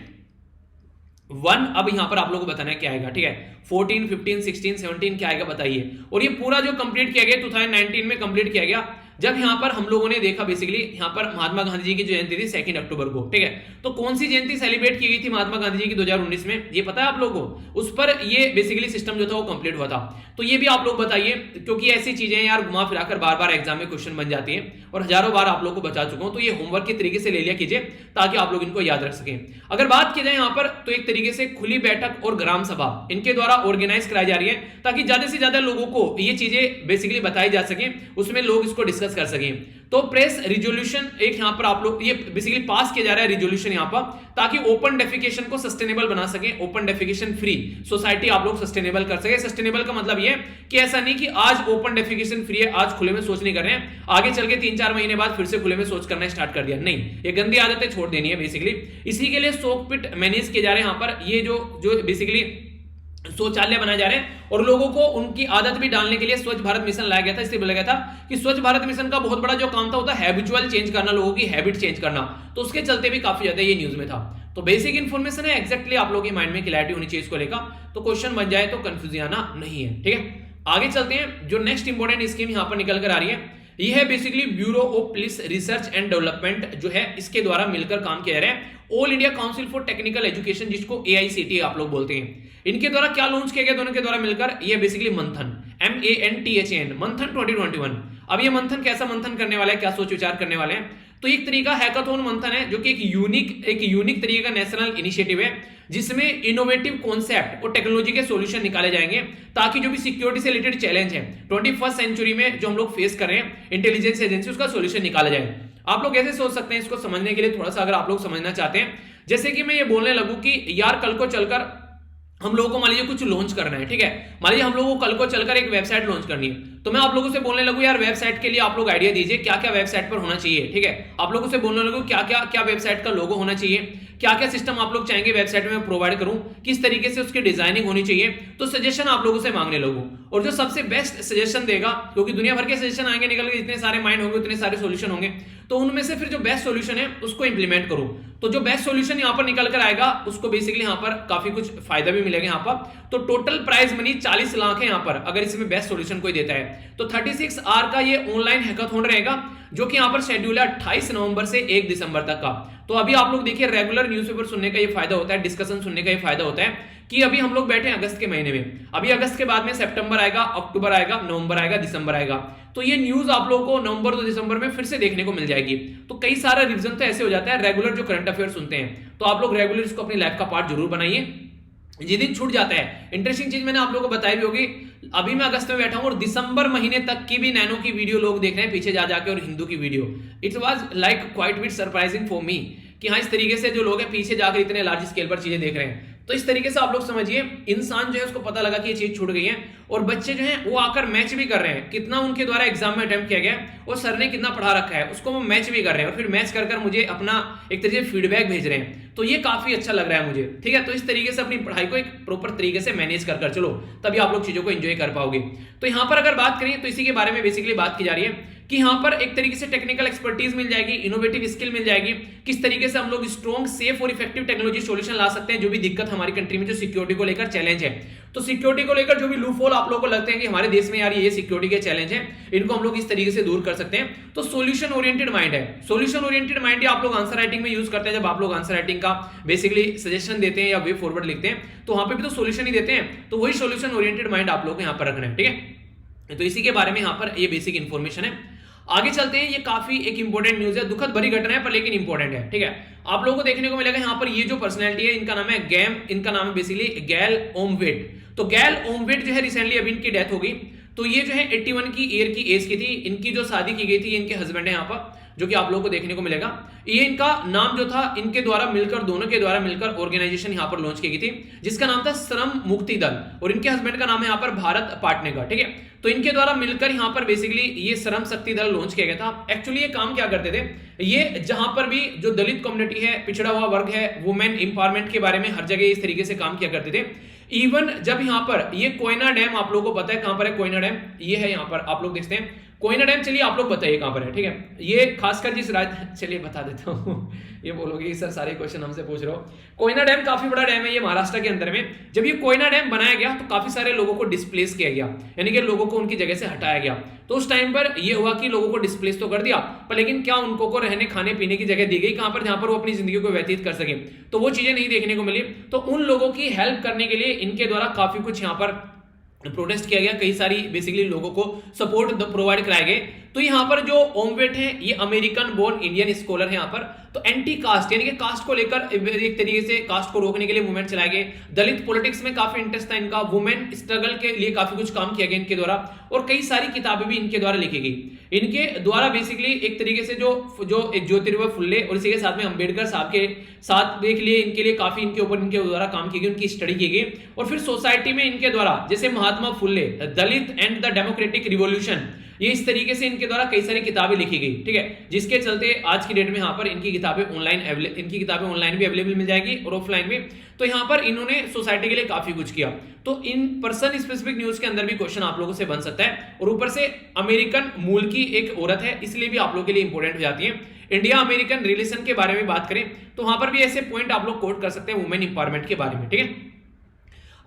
अब यहां पर आप लोगों को बताना है क्या आएगा, ठीक है, 14, 15, 16, 17 क्या आएगा बताइए। और ये पूरा जो कंप्लीट किया गया 2019 में कंप्लीट किया गया, जब यहां पर हम लोगों ने देखा बेसिकली यहां पर महात्मा गांधी जी की जयंती थी 2 अक्टूबर को, ठीक है। तो कौन सी जयंती सेलिब्रेट की गई थी महात्मा गांधी जी की 2019 में, ये पता है आप लोगों को? उस पर ये बेसिकली सिस्टम जो था वो कंप्लीट हुआ था। तो ये भी आप लोग बताइए, क्योंकि ऐसी चीजें यार घुमा फिराकर बार बार एग्जाम में क्वेश्चन बन जाती हैं और हजारों बार आप लोग को बचा चुका हूं, तो ये होमवर्क के तरीके से ले लिया कीजिए ताकि आप लोग इनको याद रख सकें। अगर बात की जाए यहाँ पर, तो एक तरीके से खुली बैठक और ग्राम सभा इनके द्वारा ऑर्गेनाइज कराई जा रही है, ताकि ज्यादा से ज्यादा लोगों को ये चीजें बेसिकली बताई जा सके, उसमें लोग इसको डिस्कस कर सकें। तो प्रेस रिजोल्यूशन एक यहां पर आप लोग, ये बेसिकली पास किया जा रहा है रिजोल्यूशन यहां पर, ताकि ओपन डेफिकेशन को सस्टेनेबल बना सके, ओपन डेफिकेशन फ्री सोसाइटी आप लोग सस्टेनेबल कर सके। सस्टेनेबल का मतलब ये कि ऐसा नहीं कि आज ओपन डेफिकेशन फ्री है, आज खुले में सोच नहीं कर रहे हैं, आगे चल के 3-4 महीने बाद फिर से खुले में सोच करना स्टार्ट कर दिया, नहीं, ये गंदी आदतें छोड़ देनी है बेसिकली। इसी के लिए सोक पिट मैनेज किए जा रहे हैं यहां पर, ये जो बेसिकली शौचालय बनाए जा रहे हैं, और लोगों को उनकी आदत भी डालने के लिए स्वच्छ भारत मिशन लाया गया था। इसलिए बोला गया था कि स्वच्छ भारत मिशन का बहुत बड़ा जो काम था वो था हैबिचुअल चेंज करना, लोगों की हैबिट चेंज करना, तो उसके चलते भी काफी ज्यादा ये न्यूज में था। तो बेसिक इन्फॉर्मेशन है, एक्जैक्टली आप लोगों के माइंड में क्लैरिटी होनी चाहिए इसको लेकर, तो क्वेश्चन बन जाए तो कंफ्यूजन आना नहीं है, ठीक है। आगे चलते हैं, जो नेक्स्ट इंपॉर्टेंट स्कीम यहां पर निकल कर आ रही है, यह है basically bureau of police research and development, जो है इसके द्वारा मिलकर काम किया जा रहा है, all India council for technical education, जिसको AICTE आप लोग बोलते हैं। इनके द्वारा क्या लॉन्च किया गया दोनों के द्वारा मिलकर, ये बेसिकली मंथन, MANTHAN, मंथन 2021। अब ये मंथन कैसा मंथन करने वाला है, क्या सोच विचार करने वाले हैं, तो एक तरीका हैकाथॉन मंथन है, जो कि एक यूनिक तरीके का नेशनल इनिशिएटिव है, जिसमें इनोवेटिव कॉन्सेप्ट और टेक्नोलॉजी के सॉल्यूशन निकाले जाएंगे, ताकि जो भी सिक्योरिटी से रिलेटेड चैलेंज है 21st सेंचुरी में जो हम लोग फेस कर रहे हैं, इंटेलिजेंस एजेंसी, उसका सॉल्यूशन निकाला जाए। आप लोग ऐसे सोच सकते हैं इसको समझने के लिए, थोड़ा सा अगर आप लोग समझना चाहते हैं, जैसे कि मैं ये बोलने लगूं कि यार कल को चलकर हम लोगों को मान लीजिए कुछ लॉन्च करना है, ठीक है, मान लीजिए हम लोगों को कल को चलकर एक वेबसाइट लॉन्च करनी है, तो मैं आप लोगों से बोलने लगूं यार वेबसाइट के लिए आप लोग आइडिया दीजिए क्या क्या वेबसाइट पर होना चाहिए, ठीक है, आप लोगों से बोलने लगूं क्या वेबसाइट का लोगो होना चाहिए, क्या सिस्टम आप लोग चाहेंगे वेबसाइट में प्रोवाइड करूं, किस तरीके से उसकी डिजाइनिंग होनी चाहिए, तो सजेशन आप लोगों से मांगने लगूं, और जो सबसे बेस्ट सजेशन देगा, क्योंकि दुनिया भर के सजेशन आएंगे निकल के, जितने सारे माइंड होंगे उतने सारे सॉल्यूशन होंगे, तो उनमें से फिर जो बेस्ट सॉल्यूशन है उसको इंप्लीमेंट करो। तो जो बेस्ट सॉल्यूशन यहां पर निकल कर आएगा उसको बेसिकली यहां पर काफी कुछ फायदा भी मिलेगा यहां पर। तो टोटल प्राइज मनी 40 लाख है यहां पर, अगर इसमें बेस्ट सॉल्यूशन कोई देता है। तो 36 आवर का ये ऑनलाइन हैकाथॉन रहेगा, जो कि यहां पर शेड्यूल है 28 नवंबर से 1 दिसंबर तक का। तो अभी आप लोग देखिए, रेगुलर न्यूज़पेपर सुनने का ये फायदा होता है, डिस्कशन सुनने का ये फायदा होता है कि अभी हम लोग बैठे हैं अगस्त के महीने में, अभी अगस्त के बाद में सितंबर आएगा, अक्टूबर आएगा, नवंबर आएगा, दिसंबर आएगा, तो ये न्यूज आप लोगों को नवंबर 2 दिसंबर में फिर से देखने को मिल जाएगी। तो कई सारा रिवीजन तो ऐसे हो जाता है, रेगुलर जो करंट अफेयर सुनते हैं, तो आप लोग रेगुलर इसको अपनी लाइफ का पार्ट जरूर बनाइए। जिस दिन छूट जाता है, इंटरेस्टिंग चीज मैंने आप लोगों को बताई भी होगी, अभी मैं अगस्त में बैठा हूं और दिसंबर महीने तक की भी नैनो की वीडियो लोग देख रहे हैं पीछे जा जाके, और हिंदू की video, it was like quite bit surprising for me कि हाँ इस तरीके से जो लोग हैं पीछे जाकर इतने लार्ज स्केल पर चीजें देख रहे हैं। तो इस तरीके से आप लोग समझिए, इंसान जो है उसको पता लगा कि ये चीज छूट गई है, और बच्चे जो हैं वो आकर मैच भी कर रहे हैं, कितना उनके द्वारा एग्जाम में अटेम्प्ट किया गया और सर ने कितना पढ़ा रखा है उसको वो मैच भी कर रहे हैं, और फिर मैच कर मुझे अपना एक तरीके से फीडबैक भेज रहे हैं। तो ये काफी अच्छा लग रहा है मुझे, ठीक है। तो इस तरीके से अपनी पढ़ाई को एक प्रॉपर तरीके से मैनेज कर चलो, तभी आप लोग चीजों को एंजॉय कर पाओगे। तो यहाँ पर अगर बात करें तो इसी के बारे में बेसिकली बात की जा रही है कि यहाँ पर एक तरीके से टेक्निकल एक्सपर्टीज मिल जाएगी, इनोवेटिव स्किल मिल जाएगी, किस तरीके से हम लोग स्ट्रॉन्ग, सेफ और इफेक्टिव टेक्नोलॉजी सॉल्यूशन ला सकते हैं, जो भी दिक्कत हमारी कंट्री में जो सिक्योरिटी को लेकर चैलेंज है। तो सिक्योरिटी को लेकर जो भी लूप होल आप लोगों को लगते हैं कि हमारे देश में यार ये सिक्योरिटी के चैलेंज है, इनको हम लोग इस तरीके से दूर कर सकते हैं। तो सॉल्यूशन ओरिएंटेड माइंड है, सॉल्यूशन ओरिएंटेड माइंड आप लोग आंसर राइटिंग में यूज करते हैं, जब आप लोग आंसर राइटिंग का बेसिकली सजेशन देते हैं या वे फॉरवर्ड लिखते हैं, तो वहां पे भी तो सॉल्यूशन ही देते हैं। तो वही सॉल्यूशन ओरिएंटेड माइंड आप लोग को यहाँ पर रखना है, ठीक है। तो इसी के बारे में यहाँ पर ये बेसिक इंफॉर्मेशन है। आगे चलते हैं, ये काफी एक इंपॉर्टेंट न्यूज है, दुखद भरी घटना है पर लेकिन इंपॉर्टेंट है, ठीक है। आप लोगों को देखने को मिलेगा यहाँ पर ये जो पर्सनैलिटी है इनका नाम है इनका नाम है बेसिकली गैल ओमवेट। तो गैल ओमवेट जो है रिसेंटली अभी इनकी डेथ हो गई। तो ये जो है 81 की ईयर की एज की थी, इनकी जो शादी की गई थी इनके हस्बैंड है यहाँ पर, जो कि आप लोगों को देखने को मिलेगा। ये इनका नाम जो था इनके द्वारा मिलकर, दोनों के द्वारा मिलकर ऑर्गेनाइजेशन यहाँ पर लॉन्च की गई थी जिसका नाम था श्रम मुक्ति दल, और इनके हस्बैंड का नाम है यहाँ पर भारत पाटनेकर, ठीक है। तो इनके द्वारा मिलकर यहाँ पर बेसिकली ये श्रम शक्ति दल लॉन्च किया गया था। एक्चुअली ये काम क्या करते थे, ये जहां पर भी जो दलित कम्युनिटी है, पिछड़ा हुआ वर्ग है, वुमेन इंपावरमेंट के बारे में हर जगह इस तरीके से काम किया करते थे। इवन जब यहाँ पर ये कोयना डैम, आप लोगों को पता है कहां पर है कोयना डैम, ये है यहाँ पर आप लोग देखते हैं कोयना डैम। चलिए आप लोग बताइए कहां पर है, ठीक है। ये खासकर जिस चलिए बता देता हूं ये बोलोगे सर सारे क्वेश्चन हमसे पूछ रहे हो। कोयना डैम काफी बड़ा डैम है, ये महाराष्ट्र के अंदर में। जब ये कोयना डैम बनाया गया तो काफी सारे लोगों को डिस्प्लेस किया गया, यानी कि लोगों को उनकी जगह से हटाया गया। तो उस टाइम पर ये हुआ कि लोगों को डिस्प्लेस तो कर दिया, पर लेकिन क्या उनको को रहने खाने पीने की जगह दी गई कहां पर, जहां पर वो अपनी जिंदगी को व्यतीत कर सके, तो वो चीजें नहीं देखने को मिली। तो उन लोगों की हेल्प करने के लिए इनके द्वारा काफी कुछ यहाँ पर प्रोटेस्ट किया गया, कई सारी बेसिकली लोगों को सपोर्ट प्रोवाइड कराए गए। तो यहाँ पर जो ओमवेट है ये अमेरिकन बोर्न इंडियन स्कॉलर है यहाँ पर। तो एंटी कास्ट यानी कि कास्ट को लेकर एक तरीके से कास्ट को रोकने के लिए मूवमेंट चलाए गए। दलित पॉलिटिक्स में काफी इंटरेस्ट था इनका, वुमेन स्ट्रगल के लिए काफी कुछ काम किया गया इनके द्वारा, और कई सारी किताबें भी इनके द्वारा लिखी गई। इनके द्वारा बेसिकली एक तरीके से जो एक ज्योतिर्मय फुल्ले और इसी के साथ में अंबेडकर साहब के साथ देख लिए, इनके लिए काफी इनके ऊपर इनके द्वारा काम की गई, उनकी स्टडी की गई। और फिर सोसाइटी में इनके द्वारा जैसे महात्मा फुल्ले, दलित एंड द डेमोक्रेटिक रिवॉल्यूशन, ये इस तरीके से इनके द्वारा कई सारी किताबें लिखी गई, ठीक है। जिसके चलते आज की डेट में यहाँ पर इनकी किताबें ऑनलाइन भी अवेलेबल मिल जाएगी और ऑफलाइन भी। तो यहाँ पर इन्होंने सोसाइटी के लिए काफी कुछ किया। तो इन पर्सन स्पेसिफिक न्यूज के अंदर भी क्वेश्चन आप लोगों से बन सकता है, और ऊपर से अमेरिकन मूल की एक औरत है, इसलिए भी आप लोगों के लिए इंपॉर्टेंट हो जाती है। इंडिया अमेरिकन रिलेशन के बारे में बात करें तो वहां पर भी ऐसे पॉइंट आप लोग कोट कर सकते हैं वुमेन इंपावरमेंट के बारे में, ठीक है।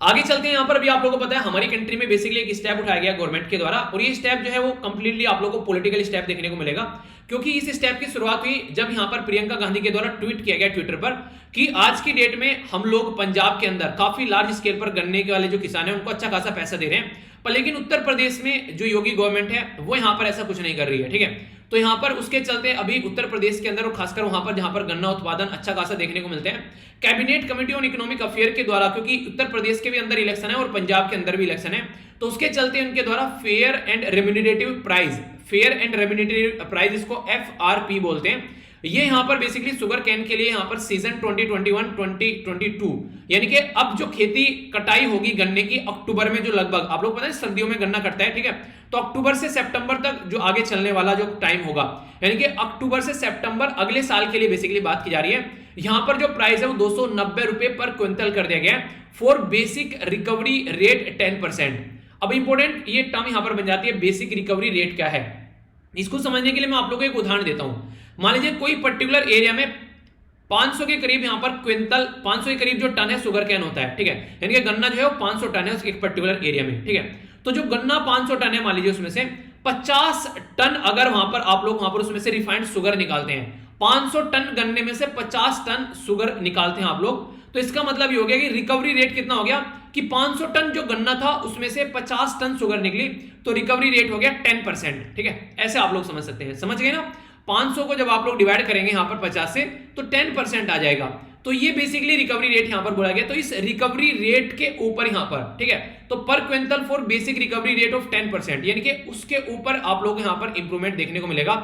आगे चलते हैं, यहां पर भी आप लोगों को पता है हमारी कंट्री में बेसिकली एक स्टेप उठाया गया गवर्नमेंट के द्वारा, और ये स्टेप जो है वो कंप्लीटली आप लोगों को पॉलिटिकल स्टेप देखने को मिलेगा। क्योंकि इस स्टेप की शुरुआत हुई जब यहां पर प्रियंका गांधी के द्वारा ट्वीट किया गया ट्विटर पर कि आज की डेट में हम लोग पंजाब के अंदर काफी लार्ज स्केल पर गन्ने के वाले जो किसान है उनको अच्छा खासा पैसा दे रहे हैं, पर लेकिन उत्तर प्रदेश में जो योगी गवर्नमेंट है वो यहां पर ऐसा कुछ नहीं कर रही है, ठीक है। तो यहां पर उसके चलते अभी उत्तर प्रदेश के अंदर और खासकर वहां पर जहां पर गन्ना उत्पादन अच्छा खासा देखने को मिलते हैं, cabinet committee on economic affair के द्वारा, क्योंकि उत्तर प्रदेश के भी अंदर इलेक्शन है और पंजाब के अंदर भी इलेक्शन है, तो उसके चलते उनके द्वारा फेयर एंड रेम्यूनरेटिव प्राइस इसको FRP बोलते हैं, ये यहां पर बेसिकली शुगर कैन के लिए यहां पर सीजन 2021-2022 यानी कि अब जो खेती कटाई होगी गन्ने की अक्टूबर में, जो लगभग आप लोग पता है सर्दियों में गन्ना कटता है, ठीक है। तो अक्टूबर से सितंबर तक जो आगे चलने वाला जो टाइम होगा, यानी कि अक्टूबर से सितंबर अगले साल के लिए बेसिकली बात की जा रही है। यहां पर जो प्राइस है वो 290 रुपए पर क्विंटल कर दिया गया फॉर बेसिक रिकवरी रेट 10%। अब इंपॉर्टेंट ये टर्म यहां पर बन जाती है, बेसिक रिकवरी रेट क्या है। इसको समझने के लिए मैं आप लोगों को एक उदाहरण देता हूं। मान लीजिए कोई पर्टिकुलर एरिया में 500 के करीब यहां पर क्विंटल, 500 के करीब जो टन है शुगर कैन होता है, ठीक है। यानी कि गन्ना जो है वो 500 टन है एक पर्टिकुलर एरिया में, ठीक है। तो जो गन्ना 500 टन है, मान लीजिए उसमें से 50 टन अगर वहां पर आप लोग वहां पर उसमें से रिफाइंड शुगर निकालते हैं, 500 टन गन्ने में से 50 टन शुगर निकालते हैं आप लोग, तो इसका मतलब ये हो गया कि रिकवरी रेट कितना हो गया कि 500 टन जो गन्ना था उसमें से 50 टन शुगर निकली, तो रिकवरी रेट हो गया 10%, ठीक है। ऐसे आप लोग समझ सकते हैं, समझ गए ना। 500 को जब आप लोग डिवाइड करेंगे यहां पर 50 से तो 10% आ जाएगा, तो ये बेसिकली रिकवरी रेट यहां पर बोला गया। तो इस रिकवरी रेट के ऊपर यहां पर, ठीक है, तो पर quintal for basic recovery rate of 10%, यानी कि उसके ऊपर आप लोग यहां पर इंप्रूवमेंट देखने को मिलेगा।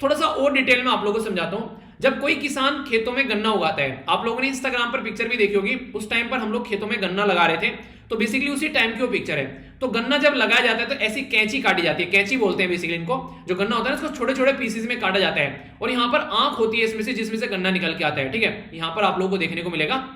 थोड़ा सा और डिटेल में आप लोगों को समझाता हूं। जब कोई किसान खेतों में गन्ना उगाता है, आप लोगों ने इंस्टाग्राम पर पिक्चर भी देखी होगी, उस टाइम पर हम लोग खेतों में गन्ना लगा रहे थे, तो बेसिकली उसी टाइम की वो पिक्चर है। तो गन्ना जब लगाया जाता है तो ऐसी कैंची काटी जाती है, कैंची बोलते हैं बेसिकली इनको, जो गन्ना होता है इसको छोटे छोटे पीसेस में काटा जाता है, और यहाँ पर आंख होती है इसमें से जिसमें से गन्ना निकल के आता है, ठीक है। यहाँ पर आप लोगों को देखने को मिलेगा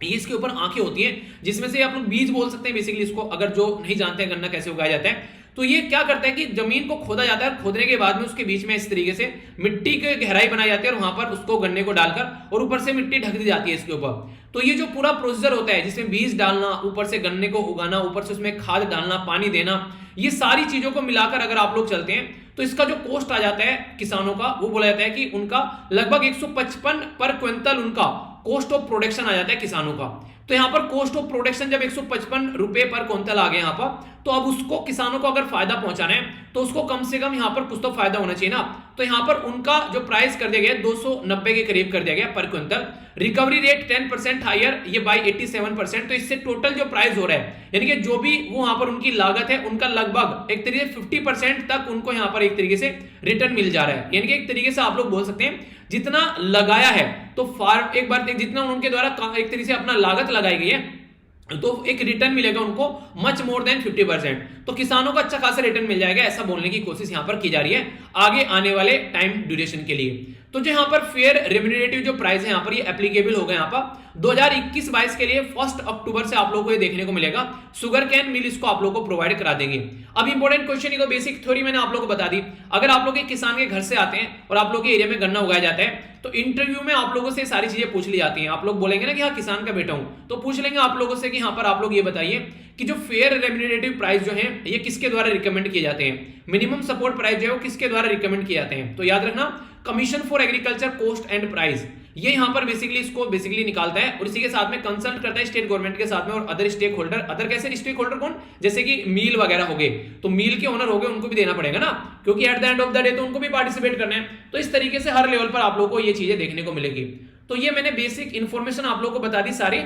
ये इसके ऊपर आंखें होती हैं जिसमें से आप लोग बीज बोल सकते हैं बेसिकली इसको, अगर जो नहीं जानते हैं गन्ना कैसे उगाया जाता है। तो ये क्या करता है कि जमीन को खोदा जाता है, खोदने के बाद में उसके बीच में इस तरीके से मिट्टी की गहराई बनाई जाती है और वहां पर उसको गन्ने को डालकर और ऊपर से मिट्टी ढक दी जाती है इसके ऊपर। तो ये जो पूरा प्रोसीजर होता है जिसमें बीज डालना, ऊपर से गन्ने को उगाना, ऊपर से उसमें खाद डालना, पानी देना, ये सारी चीजों को मिलाकर अगर आप लोग चलते हैं तो इसका जो कॉस्ट आ जाता है किसानों का, वो बोला जाता है कि उनका लगभग 155 पर क्विंटल उनका कॉस्ट ऑफ प्रोडक्शन आ जाता है किसानों का। तो यहाँ पर कॉस्ट ऑफ प्रोडक्शन जब 155 रुपए पर क्विंटल आ गया यहाँ पर, तो अब उसको किसानों को अगर फायदा पहुंचाना है तो उसको कम से कम यहाँ पर कुछ तो फायदा होना चाहिए ना। तो यहाँ पर उनका जो प्राइस कर दिया गया 290 के करीब कर दिया गया पर क्विंटल। रिकवरी रेट 10% हायर, ये बाय 87%। तो इससे टोटल जो प्राइस हो रहा है, यानी कि जो भी वो यहाँ पर उनकी लागत है, उनका लगभग एक तरीके से 50% तक उनको यहाँ पर एक तरीके से रिटर्न मिल जा रहा है। यानी कि एक तरीके से आप लोग बोल सकते हैं जितना लगाया है तो फार्म एक बार जितना उनके द्वारा एक तरीके से अपना लागत लगाई गई है तो एक रिटर्न मिलेगा उनको मच मोर देन 50%। तो किसानों को अच्छा खासा रिटर्न मिल जाएगा, ऐसा बोलने की कोशिश यहां पर की जा रही है आगे आने वाले टाइम ड्यूरेशन के लिए। तो जो यहां पर फेयर रेम्यूनरेटिव जो प्राइस है यहां पर ये एप्लीकेबल होगा यहां पर 2021-22 के लिए 1 अक्टूबर से आप लोगों को ये देखने को मिलेगा। शुगर कैन मिल इसको आप लोगों को प्रोवाइड करा देंगे। अब इंपॉर्टेंट क्वेश्चन को बेसिक थ्योरी मैंने आप लोगों को बता दी। अगर आप लोग एक किसान के घर से आते हैं और आप लोग के एरिया में गन्ना उगाया जाता है तो इंटरव्यू में आप लोगों से सारी चीजें पूछ ली जाती हैं। आप लोग बोलेंगे ना कि हाँ किसान का बेटा हूं, तो पूछ लेंगे आप लोगों से कि यहाँ पर आप लोग ये बताइए कि जो फेयर रेम्यूनरेटिव प्राइस जो है ये किसके द्वारा रिकमेंड किए जाते हैं, मिनिमम सपोर्ट प्राइस जो है वो किसके द्वारा रिकमेंड किए जाते हैं। तो याद रखना commission for agriculture cost and price, ये यहां पर बेसिकली इसको निकालता है और इसी के साथ में कंसल्ट करता है स्टेट गवर्नमेंट के साथ में और अदर स्टेक होल्डर। अदर कैसे स्टेक होल्डर कौन, जैसे कि मील वगैरह हो गए, तो मील के ओनर हो गए, उनको भी देना पड़ेगा ना, क्योंकि at the end of the day तो उनको भी पार्टिसिपेट करना है। तो इस तरीके से हर लेवल पर आप लोगों को ये चीजें देखने को मिलेगी। तो ये मैंने बेसिक इंफॉर्मेशन आप लोगों को बता दी सारी,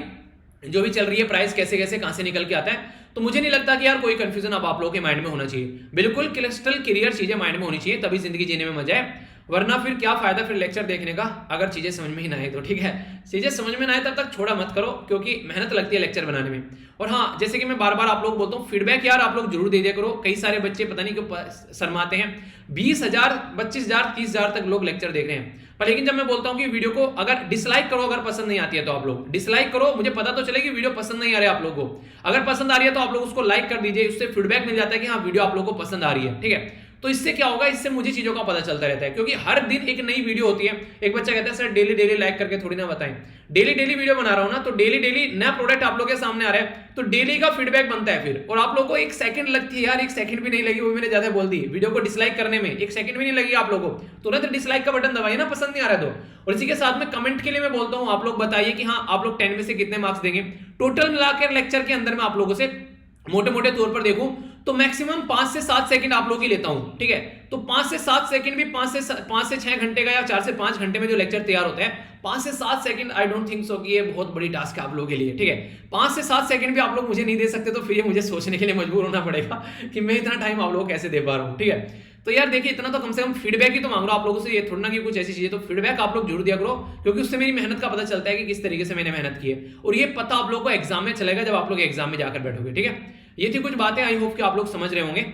जो भी चल रही है प्राइस कैसे कैसे कहां से निकल के आता है। तो मुझे नहीं लगता कि यार कोई कंफ्यूजन अब आप लोगों के माइंड में होना चाहिए। बिल्कुल क्रिस्टल क्लियर चीजें माइंड में होनी चाहिए, तभी जिंदगी जीने में मजा है। वरना फिर क्या फायदा फिर लेक्चर देखने का अगर चीजें समझ में ही ना आए तो। ठीक है, चीजें समझ में ना आए तब तक छोड़ा मत करो, क्योंकि मेहनत लगती है लेक्चर बनाने में। और हाँ, जैसे कि मैं बार बार आप लोग बोलता हूँ, फीडबैक यार आप लोग जरूर दे दिया करो। कई सारे बच्चे पता नहीं क्यों शर्माते हैं, 20,000 25,000 30,000 तक लोग लेक्चर देख रहे हैं, पर लेकिन जब मैं बोलता हूँ कि वीडियो को अगर डिसलाइक करो, अगर पसंद नहीं आती है तो आप लोग डिसलाइक करो, मुझे पता तो चले कि वीडियो पसंद नहीं आ रहा है आप लोगों को। अगर पसंद आ रही है तो आप लोग उसको लाइक कर दीजिए, उससे फीडबैक मिल जाता है कि हाँ वीडियो आप लोगों को पसंद आ रही है। ठीक है, तो इससे क्या होगा, इससे मुझे चीजों का पता चलता रहता है, क्योंकि हर दिन एक नई वीडियो होती है। एक बच्चा कहता है सर डेली डेली लाइक करके थोड़ी ना बताएं, डेली डेली वीडियो बना रहा हूं ना, तो डेली डेली नया प्रोडक्ट आप लोगों के सामने आ रहा है, तो डेली का फीडबैक बनता है फिर। और आप लोगों को 1 सेकंड लगती है यार, 1 सेकंड भी नहीं लगी, वो मैंने ज्यादा बोल दी, वीडियो को डिसलाइक करने में 1 सेकंड भी नहीं लगी आप लोगों को, तुरंत डिसलाइक का बटन दबाइए ना, पसंद नहीं आ रहा है तो। और इसी के साथ में कमेंट के लिए मैं बोलता हूं, आप लोग बताइए कि हाँ आप लोग 10 में से कितने मार्क्स देंगे। टोटल मिलाकर लेक्चर के अंदर में आप लोगों से मोटे मोटे तौर पर देखूं तो मैक्सिमम 5 से 7 सेकंड आप लोग ही लेता हूं। ठीक है, तो 5 से 7 सेकंड भी 5 से 6 घंटे का या 4 से 5 घंटे में जो लेक्चर तैयार होता है, 5 से 7 second I don't think so कि ये बहुत बड़ी टास्क है आप लोगों के लिए। ठीक है, 5 से 7 सेकंड भी आप लोग मुझे नहीं दे सकते, तो फिर ये मुझे सोचने के लिए मजबूर होना पड़ेगा कि मैं इतना टाइम आप लोगों को कैसे दे पा रहा हूं। ठीक है, तो यार देखिए इतना तो कम से कम फीडबैक ही तो मांग रहा हूं आप लोगों से, ये थोड़ा ना कि कुछ ऐसी चीजें। तो फीडबैक आप लोग जरूर दिया करो, क्योंकि उससे मेरी मेहनत का पता चलता है कि किस तरीके से मैंने मेहनत की है, और ये पता आप लोगों को एग्जाम में चलेगा जब आप लोग एग्जाम में जाकर बैठोगे। ठीक है, ये थी कुछ बातें, आई होप कि आप लोग समझ रहे होंगे।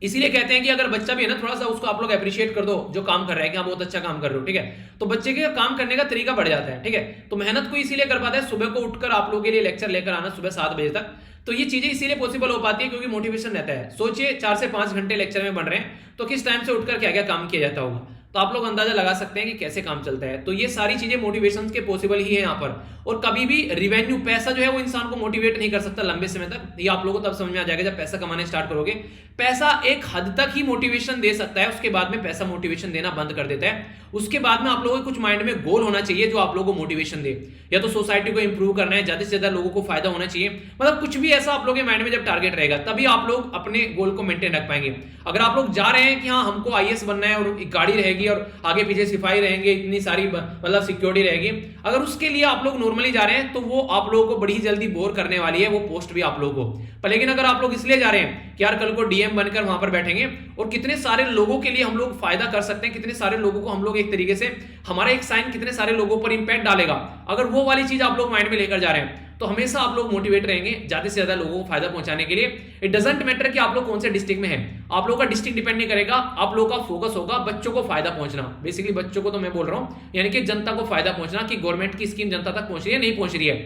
इसीलिए कहते हैं कि अगर बच्चा भी है ना, थोड़ा सा उसको आप लोग अप्रिशिएट कर दो जो काम कर रहा है कि हाँ बहुत अच्छा काम कर रहे हो। ठीक है, तो बच्चे के काम करने का तरीका बढ़ जाता है। ठीक है, तो मेहनत को इसीलिए कर पाता है, सुबह को उठकर आप लोगों के लिए लेक्चर लेकर आना सुबह 7 बजे तक, तो ये चीजें इसीलिए पॉसिबल हो पाती है क्योंकि मोटिवेशन रहता है। सोचिए 4 से 5 घंटे लेक्चर में बन रहे हैं, तो किस टाइम से उठकर क्या क्या काम किया जाता होगा, तो आप लोग अंदाजा लगा सकते हैं कि कैसे काम चलता है। तो ये सारी चीजें मोटिवेशन के पॉसिबल ही है यहाँ पर। और कभी भी रिवेन्यू, पैसा जो है वो इंसान को मोटिवेट नहीं कर सकता लंबे समय तक, ये आप लोगों को तब समझ में आ जाएगा जब पैसा कमाने स्टार्ट करोगे। पैसा एक हद तक ही मोटिवेशन दे सकता है, उसके बाद में पैसा मोटिवेशन देना बंद कर देता है। उसके बाद में आप लोगों के कुछ माइंड में गोल होना चाहिए जो आप लोगों को मोटिवेशन दे, या तो सोसाइटी को इंप्रूव करना है, ज्यादा से ज्यादा लोगों को फायदा होना चाहिए, मतलब कुछ भी ऐसा आप लोगों के माइंड में जब टारगेट रहेगा तभी आप लोग अपने गोल को मेंटेन रख पाएंगे। अगर आप लोग जा रहे हैं कि हाँ हमको आईएएस बनना है और गाड़ी रहेगी और आगे पीछे सिपाही रहेंगे, इतनी सारी मतलब सिक्योरिटी रहेगी, अगर उसके लिए आप लोग नॉर्मली जा रहे हैं तो वो आप लोगों को बड़ी जल्दी बोर करने वाली है वो पोस्ट भी आप लोगों को। पर लेकिन अगर आप लोग इसलिए जा रहे हैं कि यार कल को डीएम बनकर वहां पर बैठेंगे और कितने सारे लोगों के लिए हम लोग फायदा कर सकते हैं, कितने सारे लोगों को हम लोग एक तरीके से हमारा एक साइन कितने सारे लोगों पर इंपैक्ट डालेगा, अगर वो वाली चीज आप लोग माइंड में लेकर जा रहे हैं तो हमेशा आप लोग मोटिवेट रहेंगे ज्यादा से ज्यादा लोगों को फायदा पहुंचाने के लिए। इट डजंट मैटर कि आप लोग कौन से डिस्ट्रिक्ट में हैं, आप लोगों का डिस्ट्रिक्ट डिपेंड नहीं करेगा, आप लोगों का फोकस होगा बच्चों को फायदा पहुंचना। बेसिकली बच्चों को तो मैं बोल रहा हूं, यानी कि जनता को फायदा पहुंचना, कि गवर्नमेंट की स्कीम जनता तक पहुंच रही है नहीं पहुंच रही है,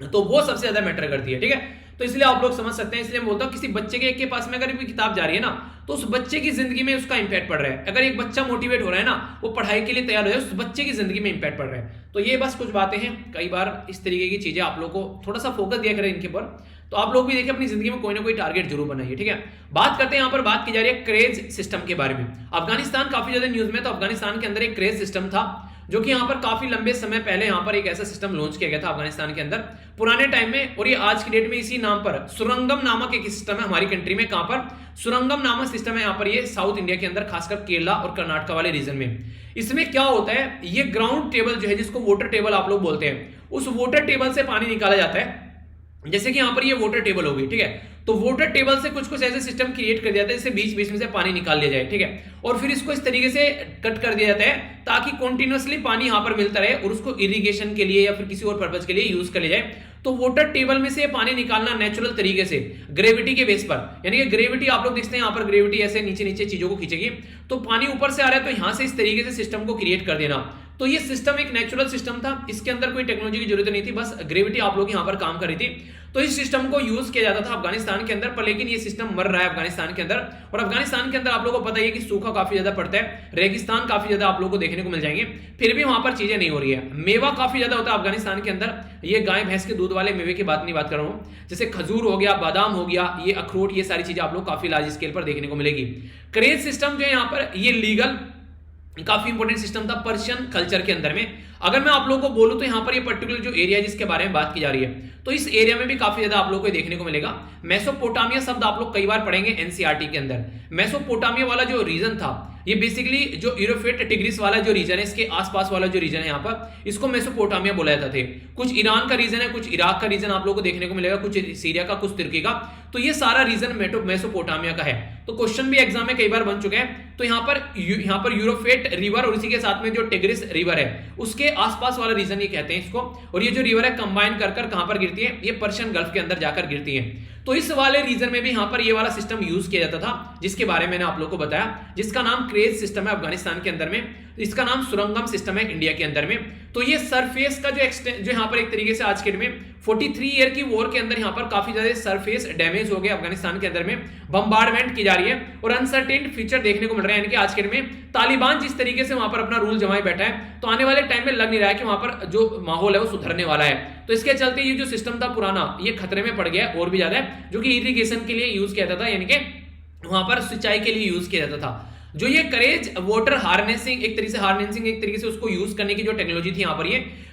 तो वो सबसे ज्यादा मैटर करती है। ठीक है, तो इसलिए आप लोग समझ सकते हैं। इसलिए मैं बोलता हूं किसी बच्चे के पास में अगर कोई किताब जा रही है ना, तो उस बच्चे की जिंदगी में उसका इंपैक्ट पड़ रहा है। अगर एक बच्चा मोटिवेट हो रहा है ना, वो पढ़ाई के लिए तैयार हो रहा है, उस बच्चे की जिंदगी में इंपैक्ट पड़ रहा है। तो ये बस कुछ बातें हैं, कई बार इस तरीके की चीजें आप लोग को थोड़ा सा फोकस दिया करें इनके ऊपर, तो आप लोग भी देखिए अपनी जिंदगी में कोई ना कोई टारगेट जरूर बनाइए। ठीक है, बात करते हैं, यहाँ पर बात की जा रही है क्रेज सिस्टम के बारे में। अफगानिस्तान काफी ज्यादा न्यूज में, तो अफगानिस्तान के अंदर एक क्रेज सिस्टम था जो कि यहाँ पर काफी लंबे समय पहले यहाँ पर एक ऐसा सिस्टम लॉन्च किया गया था अफगानिस्तान के अंदर पुराने टाइम में, और ये आज की डेट में इसी नाम पर सुरंगम नामक एक सिस्टम है हमारी कंट्री में। कहां पर? सुरंगम नामक सिस्टम है यहाँ पर, ये साउथ इंडिया के अंदर खासकर केरला और कर्नाटक वाले रीजन में। इसमें क्या होता है, ये ग्राउंड टेबल जो है जिसको वाटर टेबल आप लोग बोलते हैं, उस वाटर टेबल से पानी निकाला जाता है। जैसे कि यहां पर ये वाटर टेबल होगी, ठीक है, तो वाटर टेबल से कुछ कुछ ऐसे सिस्टम क्रिएट कर दिया जाता है जिससे बीच बीच में से पानी निकाल लिया जाए, ठीक है, और फिर इसको इस तरीके से कट कर दिया जाता है ताकि कंटिन्यूअसली पानी यहां पर मिलता रहे और उसको इरिगेशन के लिए या फिर किसी और पर्पज के लिए यूज कर लिया जाए। तो वाटर टेबल में से पानी निकालना नेचुरल तरीके से ग्रेविटी के बेस पर, यानी कि ग्रेविटी आप लोग देखते हैं यहां पर ग्रेविटी ऐसे नीचे नीचे चीजों को खींचेगी, तो पानी ऊपर से आ रहा है तो यहां से इस तरीके से सिस्टम को क्रिएट कर देना। तो ये सिस्टम एक नेचुरल सिस्टम था, इसके अंदर कोई टेक्नोलॉजी की जरूरत नहीं थी, बस ग्रेविटी आप लोग यहां पर काम कर रही थी। तो इस सिस्टम को यूज किया जाता था अफगानिस्तान के अंदर, पर लेकिन ये सिस्टम मर रहा है अफगानिस्तान के अंदर। और अफगानिस्तान के अंदर आप लोगों को पता है कि सूखा काफी ज्यादा पड़ता है, रेगिस्तान काफी ज्यादा आप लोगों को देखने को मिल जाएंगे, फिर भी वहां पर चीजें नहीं हो रही है। मेवा काफी ज्यादा होता है अफगानिस्तान के अंदर, ये गाय भैंस के दूध वाले मेवे की बात नहीं बात कर रहा हूं, जैसे खजूर हो गया, बादाम हो गया, ये अखरोट, ये सारी चीजें आप लोग काफी लार्ज स्केल पर देखने को मिलेगी। क्रेज सिस्टम जो है यहाँ पर ये लीगल काफी इंपॉर्टेंट सिस्टम था पर्शियन कल्चर के अंदर में। अगर मैं आप लोगों को बोलूं तो यहाँ पर ये पर्टिकुलर जो एरिया जिसके बारे में बात की जा रही है, तो इस एरिया में भी काफी ज्यादा आप लोगों को देखने को मिलेगा। मेसोपोटामिया शब्द आप लोग कई बार पढ़ेंगे एनसीईआरटी के अंदर। मेसोपोटामिया वाला जो रीजन था, ये बेसिकली जो यूरोफ्रेट टिग्रिस वाला जो रीजन है, इसके आसपास वाला जो रीजन है यहाँ पर, इसको मेसोपोटामिया बोला जाता थे। कुछ ईरान का रीजन है, कुछ इराक का रीजन आप लोगों को देखने को मिलेगा, कुछ सीरिया का, कुछ तुर्की का, तो ये सारा रीजन मेसोपोटामिया का है। तो क्वेश्चन भी एग्जाम में कई बार बन चुके हैं। तो यहाँ पर यूरोफ्रेट रिवर और इसी के साथ में जो टिग्रिस रिवर है उसके आसपास वाला रीजन ये कहते हैं इसको, और ये जो रिवर है कंबाइन कर कहां पर गिरती है, ये पर्शियन गल्फ के अंदर जाकर गिरती है। तो इस वाले रीजन में भी यहां पर ये वाला सिस्टम यूज किया जाता था, जिसके बारे में मैंने आप लोगों को बताया, जिसका नाम क्रेज सिस्टम है अफगानिस्तान के अंदर में, इसका नाम सुरंगम सिस्टम है इंडिया के अंदर में। तो ये सरफेस का जो यहाँ पर एक तरीके से आज के डेट में 43 ईयर की वॉर के अंदर यहाँ पर काफी ज्यादा सरफेस डैमेज हो गया अफगानिस्तान के अंदर में, बम्बार्डमेंट की जा रही है और अनसर्टेन फ्यूचर देखने को मिल रहा है। यानी कि आज के डेट में तालिबान जिस तरीके से वहां पर अपना रूल जमाए बैठा है, तो आने वाले टाइम में लग नहीं रहा है कि वहां पर जो माहौल है वो सुधरने वाला है। तो इसके चलते ये जो सिस्टम था पुराना, ये खतरे में पड़ गया है और भी ज्यादा, जो कि इरिगेशन के लिए यूज किया जाता था, यानी कि वहां पर सिंचाई के लिए यूज किया जाता था। जो ये करेज वाटर हार्नेसिंग एक तरीके से उसको यूज करने की जो टेक्नोलॉजी थी यहाँ पर,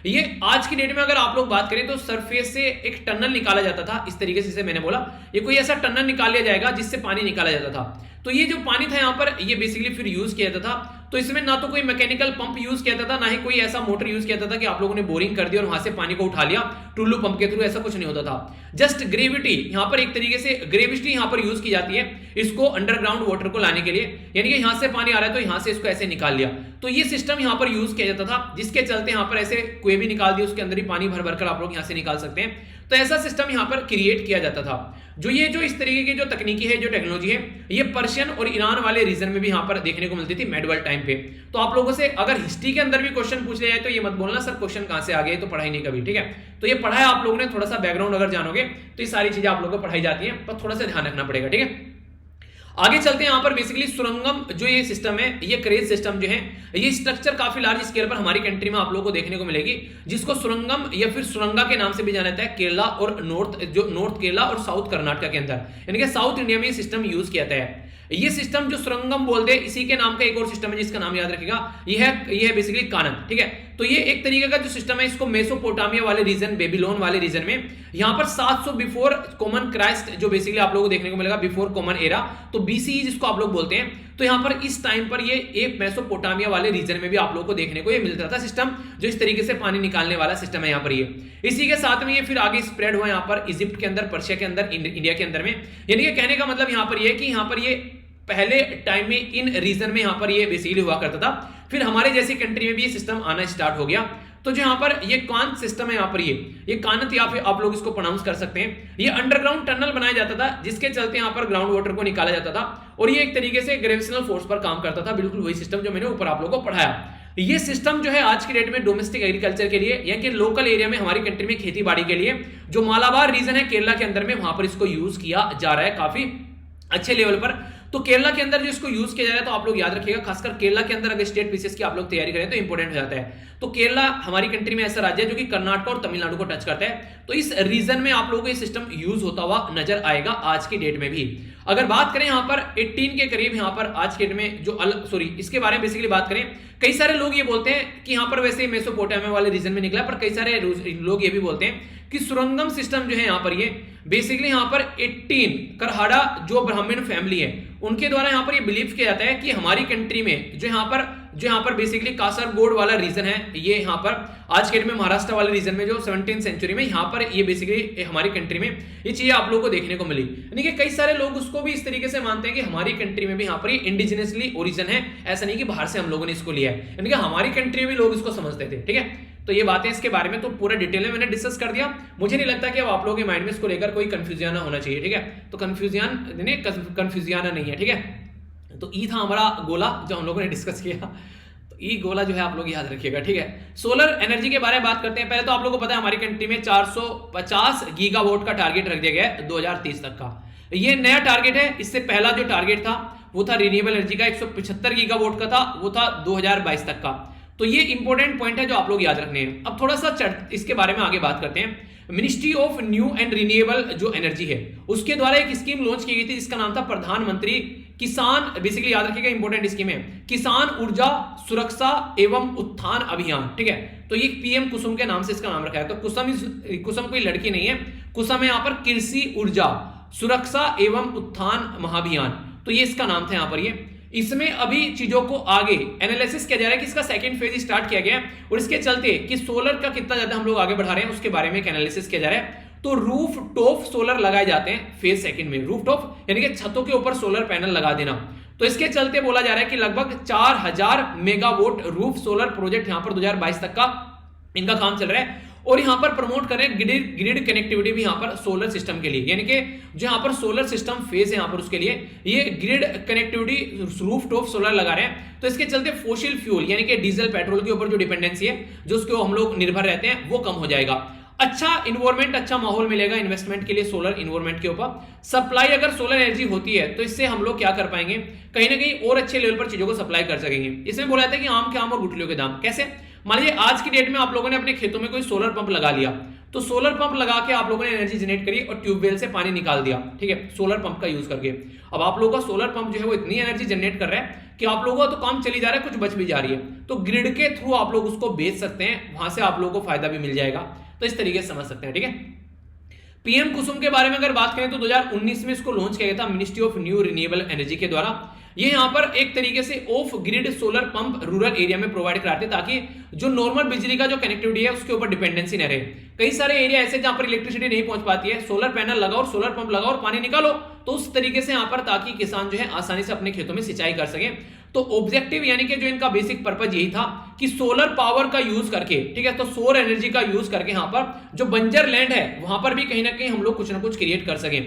ये आज की डेट में अगर आप लोग बात करें तो सरफेस से एक टनल निकाला जाता था इस तरीके से, मैंने बोला ये कोई ऐसा टनल निकाल लिया जाएगा जिससे पानी निकाला जाता था। तो ये जो पानी था यहाँ पर, ये बेसिकली फिर यूज किया जाता था। तो इसमें ना तो कोई मैकेनिकल पंप यूज किया जाता था, ना ही कोई ऐसा मोटर यूज किया जाता था कि आप लोगों ने बोरिंग कर दिया और वहां से पानी को उठा लिया टुल्लू पंप के थ्रू, ऐसा कुछ नहीं होता था। जस्ट ग्रेविटी यहाँ पर एक तरीके से ग्रेविटी यहाँ पर यूज की जाती है इसको अंडरग्राउंड वाटर को लाने के लिए, यानी कि यहां से पानी आ रहा है तो यहां से इसको ऐसे निकाल लिया। तो ये सिस्टम यहाँ पर यूज किया जाता था, जिसके चलते यहाँ पर ऐसे कुएं भी निकाल दिए, उसके अंदर ही पानी भर भर कर आप लोग यहाँ से निकाल सकते हैं। तो ऐसा सिस्टम यहाँ पर क्रिएट किया जाता था। जो इस तरीके की जो तकनीकी है, जो टेक्नोलॉजी है, ये पर्शियन और ईरान वाले रीजन में भी यहाँ पर देखने को मिलती थी मेडवल टाइम पे। तो आप लोगों से अगर हिस्ट्री के अंदर भी क्वेश्चन पूछ लिया जाए तो ये मत बोलना सर क्वेश्चन कहां से आ गए, तो पढ़ाई नहीं कभी, ठीक है। तो ये पढ़ा है आप लोगों ने, थोड़ा सा बैकग्राउंड अगर जानोगे तो ये सारी चीजें आप लोगों को पढ़ाई जाती है, पर थोड़ा सा ध्यान रखना पड़ेगा, ठीक है। आगे चलते हैं। यहाँ पर बेसिकली सुरंगम जो ये सिस्टम है, ये क्रेज सिस्टम जो है, ये स्ट्रक्चर काफी लार्ज स्केल पर हमारी कंट्री में आप लोगों को देखने को मिलेगी, जिसको सुरंगम या फिर सुरंगा के नाम से भी जाना जाता है। केरला और नॉर्थ केरला और साउथ कर्नाटक के अंदर, यानी कि साउथ इंडिया में ये सिस्टम यूज किया जाता है। ये सिस्टम जो सुरंगम बोलते हैं, इसी के नाम का एक और सिस्टम है जिसका नाम याद रखिएगा, ये है बेसिकली कानन, ठीक है। तो ये एक तरीके का जो सिस्टम है, इसको मेसोपोटामिया वाले रीजन, बेबीलोन वाले रीजन में, यहां पर 700 बिफोर कॉमन क्राइस्ट जो बेसिकली आप लोगों को देखने को मिलेगा, बिफोर कॉमन एरा, तो बीसीई जिसको आप लोग बोलते हैं। तो यहां पर इस टाइम पर ये एक मेसोपोटामिया वाले रीजन में भी आप लोगों को देखने को ये मिलता था सिस्टम, जो इस तरीके से पानी निकालने वाला सिस्टम है यहाँ पर ये। इसी के साथ में ये फिर आगे स्प्रेड हुआ यहाँ पर इजिप्ट के अंदर, पर्शिया के अंदर, इंडिया के अंदर में। यानी कि कहने का मतलब यहाँ पर ये कि यहाँ पर ये पहले टाइम में इन रीजन में यहाँ पर ये बेसिकली हुआ करता था, फिर हमारे जैसी कंट्री में भी ये सिस्टम आना स्टार्ट हो गया। तो जो यहाँ पर ये कांत सिस्टम है, यहाँ पर ये कानत, या फिर आप लोग इसको प्रोनाउंस कर सकते हैं। ये अंडरग्राउंड टनल बनाया जाता था, जिसके चलते यहाँ पर ग्राउंड वाटर को निकाला जाता था, और ये एक तरीके से ग्रेविटेशनल फोर्स पर काम करता था, बिल्कुल वही सिस्टम जो मैंने ऊपर आप लोगों को पढ़ाया। ये सिस्टम जो है आज की डेट में डोमेस्टिक एग्रीकल्चर के लिए, या कि लोकल एरिया में हमारी कंट्री में खेती बाड़ी के लिए, जो मालाबार रीजन है केरला के अंदर में, वहां पर इसको यूज किया जा रहा है काफी अच्छे लेवल पर। तो केरला के अंदर जो इसको यूज किया जा रहा है, तो आप लोग याद रखिएगा, खासकर केरला के अंदर अगर स्टेट पीसीएस की आप लोग तैयारी करें तो इंपॉर्टेंट हो जाता है। तो केरला हमारी कंट्री में ऐसा राज्य है जो कि कर्नाटक और तमिलनाडु को टच करता है, तो इस रीजन में आप लोगों को ये सिस्टम यूज होता हुआ नजर आएगा आज की डेट में भी। अगर बात करें यहाँ पर 18 के करीब यहाँ पर आज के डेट में जो इसके बारे में बेसिकली बात करें, कई सारे लोग ये बोलते हैं कि यहाँ पर वैसे मेसोपोटामिया वाले रीजन में निकला, पर कई सारे लोग ये भी बोलते हैं कि सुरंगम सिस्टम जो है यहाँ पर ये बेसिकली यहाँ पर 18 करहाड़ा जो ब्राह्मण फैमिली है उनके द्वारा यहाँ पर ये बिलीव किया जाता है कि हमारी कंट्री में जो यहाँ पर बेसिकली कासरगोड वाला रीजन है, ये यहाँ पर आज के डेट में महाराष्ट्र वाले रीजन में जो 17th सेंचुरी में यहाँ पर ये बेसिकली हमारी कंट्री में ये चीजें आप लोगों को देखने को मिली। यानी कि कई सारे लोग उसको भी इस तरीके से मानते हैं कि हमारी कंट्री में भी यहाँ पर ये इंडिजिनसली ओरिजिन है, ऐसा नहीं कि बाहर से हम लोगों ने इसको लिया है, यानी कि हमारी कंट्री में भी लोग इसको समझते थे। ठीक है, तो ये बातें इसके बारे में तो पूरा डिटेल में मैंने डिस्कस कर दिया। मुझे नहीं लगता कि अब आप लोगों के माइंड में इसको लेकर कोई कंफ्यूजन होना चाहिए। ठीक है, तो कंफ्यूजन नहीं है। ठीक है, तो ई था हमारा गोला जो हम लोगों ने डिस्कस किया, तो ई गोला जो है आप लोग याद रखिएगा। ठीक है, सोलर एनर्जी के बारे में बात करते हैं। पहले तो आप लोगों को पता है हमारी कंट्री में 450 गीगावाट का टारगेट रख दिया गया है 2030 तक का। ये नया टारगेट है, इससे पहला जो टारगेट था वो था रिन्यूएबल एनर्जी का 175 गीगावाट का था, वो था 2022 तक का। तो ये इंपॉर्टेंट पॉइंट है जो आप लोग याद रखने हैं। अब थोड़ा सा इसके बारे में आगे बात करते हैं। Ministry of new and renewable जो एनर्जी है उसके द्वारा एक स्कीम लॉन्च की गई थी जिसका नाम था प्रधानमंत्री किसान, बेसिकली याद रखिएगा इंपॉर्टेंट स्कीम है, किसान ऊर्जा सुरक्षा एवं उत्थान अभियान। ठीक है, तो ये पीएम कुसुम के नाम से इसका नाम रखा है। तो कुसुम कोई लड़की नहीं है, कुसुम है यहाँ पर कृषि ऊर्जा सुरक्षा एवं उत्थान महाभियान, तो ये इसका नाम था यहाँ पर। ये इसमें अभी चीजों को आगे एनालिसिस किया जा रहा है कि इसका सेकंड फेज स्टार्ट किया गया और इसके चलते कि सोलर का कितना ज्यादा हम लोग आगे बढ़ा रहे हैं उसके बारे में एक एनालिसिस किया जा रहा है। तो रूफ टॉप सोलर लगाए जाते हैं फेज सेकंड में, रूफ टॉप यानी कि छतों के ऊपर सोलर पैनल लगा देना। तो इसके चलते बोला जा रहा है कि लगभग 4000 मेगावाट रूफ सोलर प्रोजेक्ट यहां पर 2022 तक का इनका काम चल रहा है और यहां पर प्रमोट कर रहे हैं ग्रिड कनेक्टिविटी भी यहां पर सोलर सिस्टम के लिए, यानी कि जो यहां पर सोलर सिस्टम फेज है यहां पर उसके लिए ये grid connectivity roof top solar लगा रहे हैं। तो इसके चलते फोसिल फ्यूल यानी कि डीजल पेट्रोल के ऊपर जो डिपेंडेंसी है जो उसके हम लोग निर्भर रहते हैं वो कम हो जाएगा। अच्छा इन्वायरमेंट, अच्छा माहौल मिलेगा इन्वेस्टमेंट के लिए सोलर इन्वायरमेंट के ऊपर। सप्लाई अगर सोलर एनर्जी होती है तो इससे हम लोग क्या कर पाएंगे, कहीं ना कहीं और अच्छे लेवल पर चीजों को सप्लाई कर सकेंगे। इसमें बोला जाता है कि आम के आम और गुठलियों के दाम कैसे। मान लीजिए आज की डेट में आप लोगों ने अपने खेतों में कोई सोलर पंप लगा लिया, तो सोलर पंप लगा के आप लोगों ने एनर्जी जनरेट करी और ट्यूबवेल से पानी निकाल दिया। ठीक है, सोलर पंप का यूज करके। अब आप लोगों का सोलर पंप जो है वो इतनी एनर्जी जनरेट कर रहा है कि आप लोगों का तो काम चली जा रहा है, कुछ बच भी जा रही है, तो ग्रिड के थ्रू आप लोग उसको बेच सकते हैं, वहां से आप लोगों को फायदा भी मिल जाएगा। तो इस तरीके से समझ सकते हैं। ठीक है, पीएम कुसुम के बारे में अगर बात करें तो 2019 में इसको लॉन्च किया गया था ministry of new renewable energy के द्वारा। ये यहां पर एक तरीके से of grid solar pump rural area में प्रोवाइड कराते ताकि जो नॉर्मल बिजली का जो कनेक्टिविटी है उसके ऊपर डिपेंडेंसी न रहे। कई सारे एरिया ऐसे जहां पर इलेक्ट्रिसिटी नहीं पहुंच पाती है, सोलर पैनल लगाओ और सोलर पंप लगाओ और पानी निकालो, तो उस तरीके से यहां पर ताकि किसान जो है आसानी से अपने खेतों में सिंचाई कर सके। तो ऑब्जेक्टिव यानी कि जो इनका बेसिक पर्पज यही था कि सोलर पावर का यूज करके, ठीक है, तो सौर एनर्जी का यूज करके यहां पर जो बंजर लैंड है वहां पर भी कहीं ना कहीं हम लोग कुछ ना कुछ क्रिएट कर सके।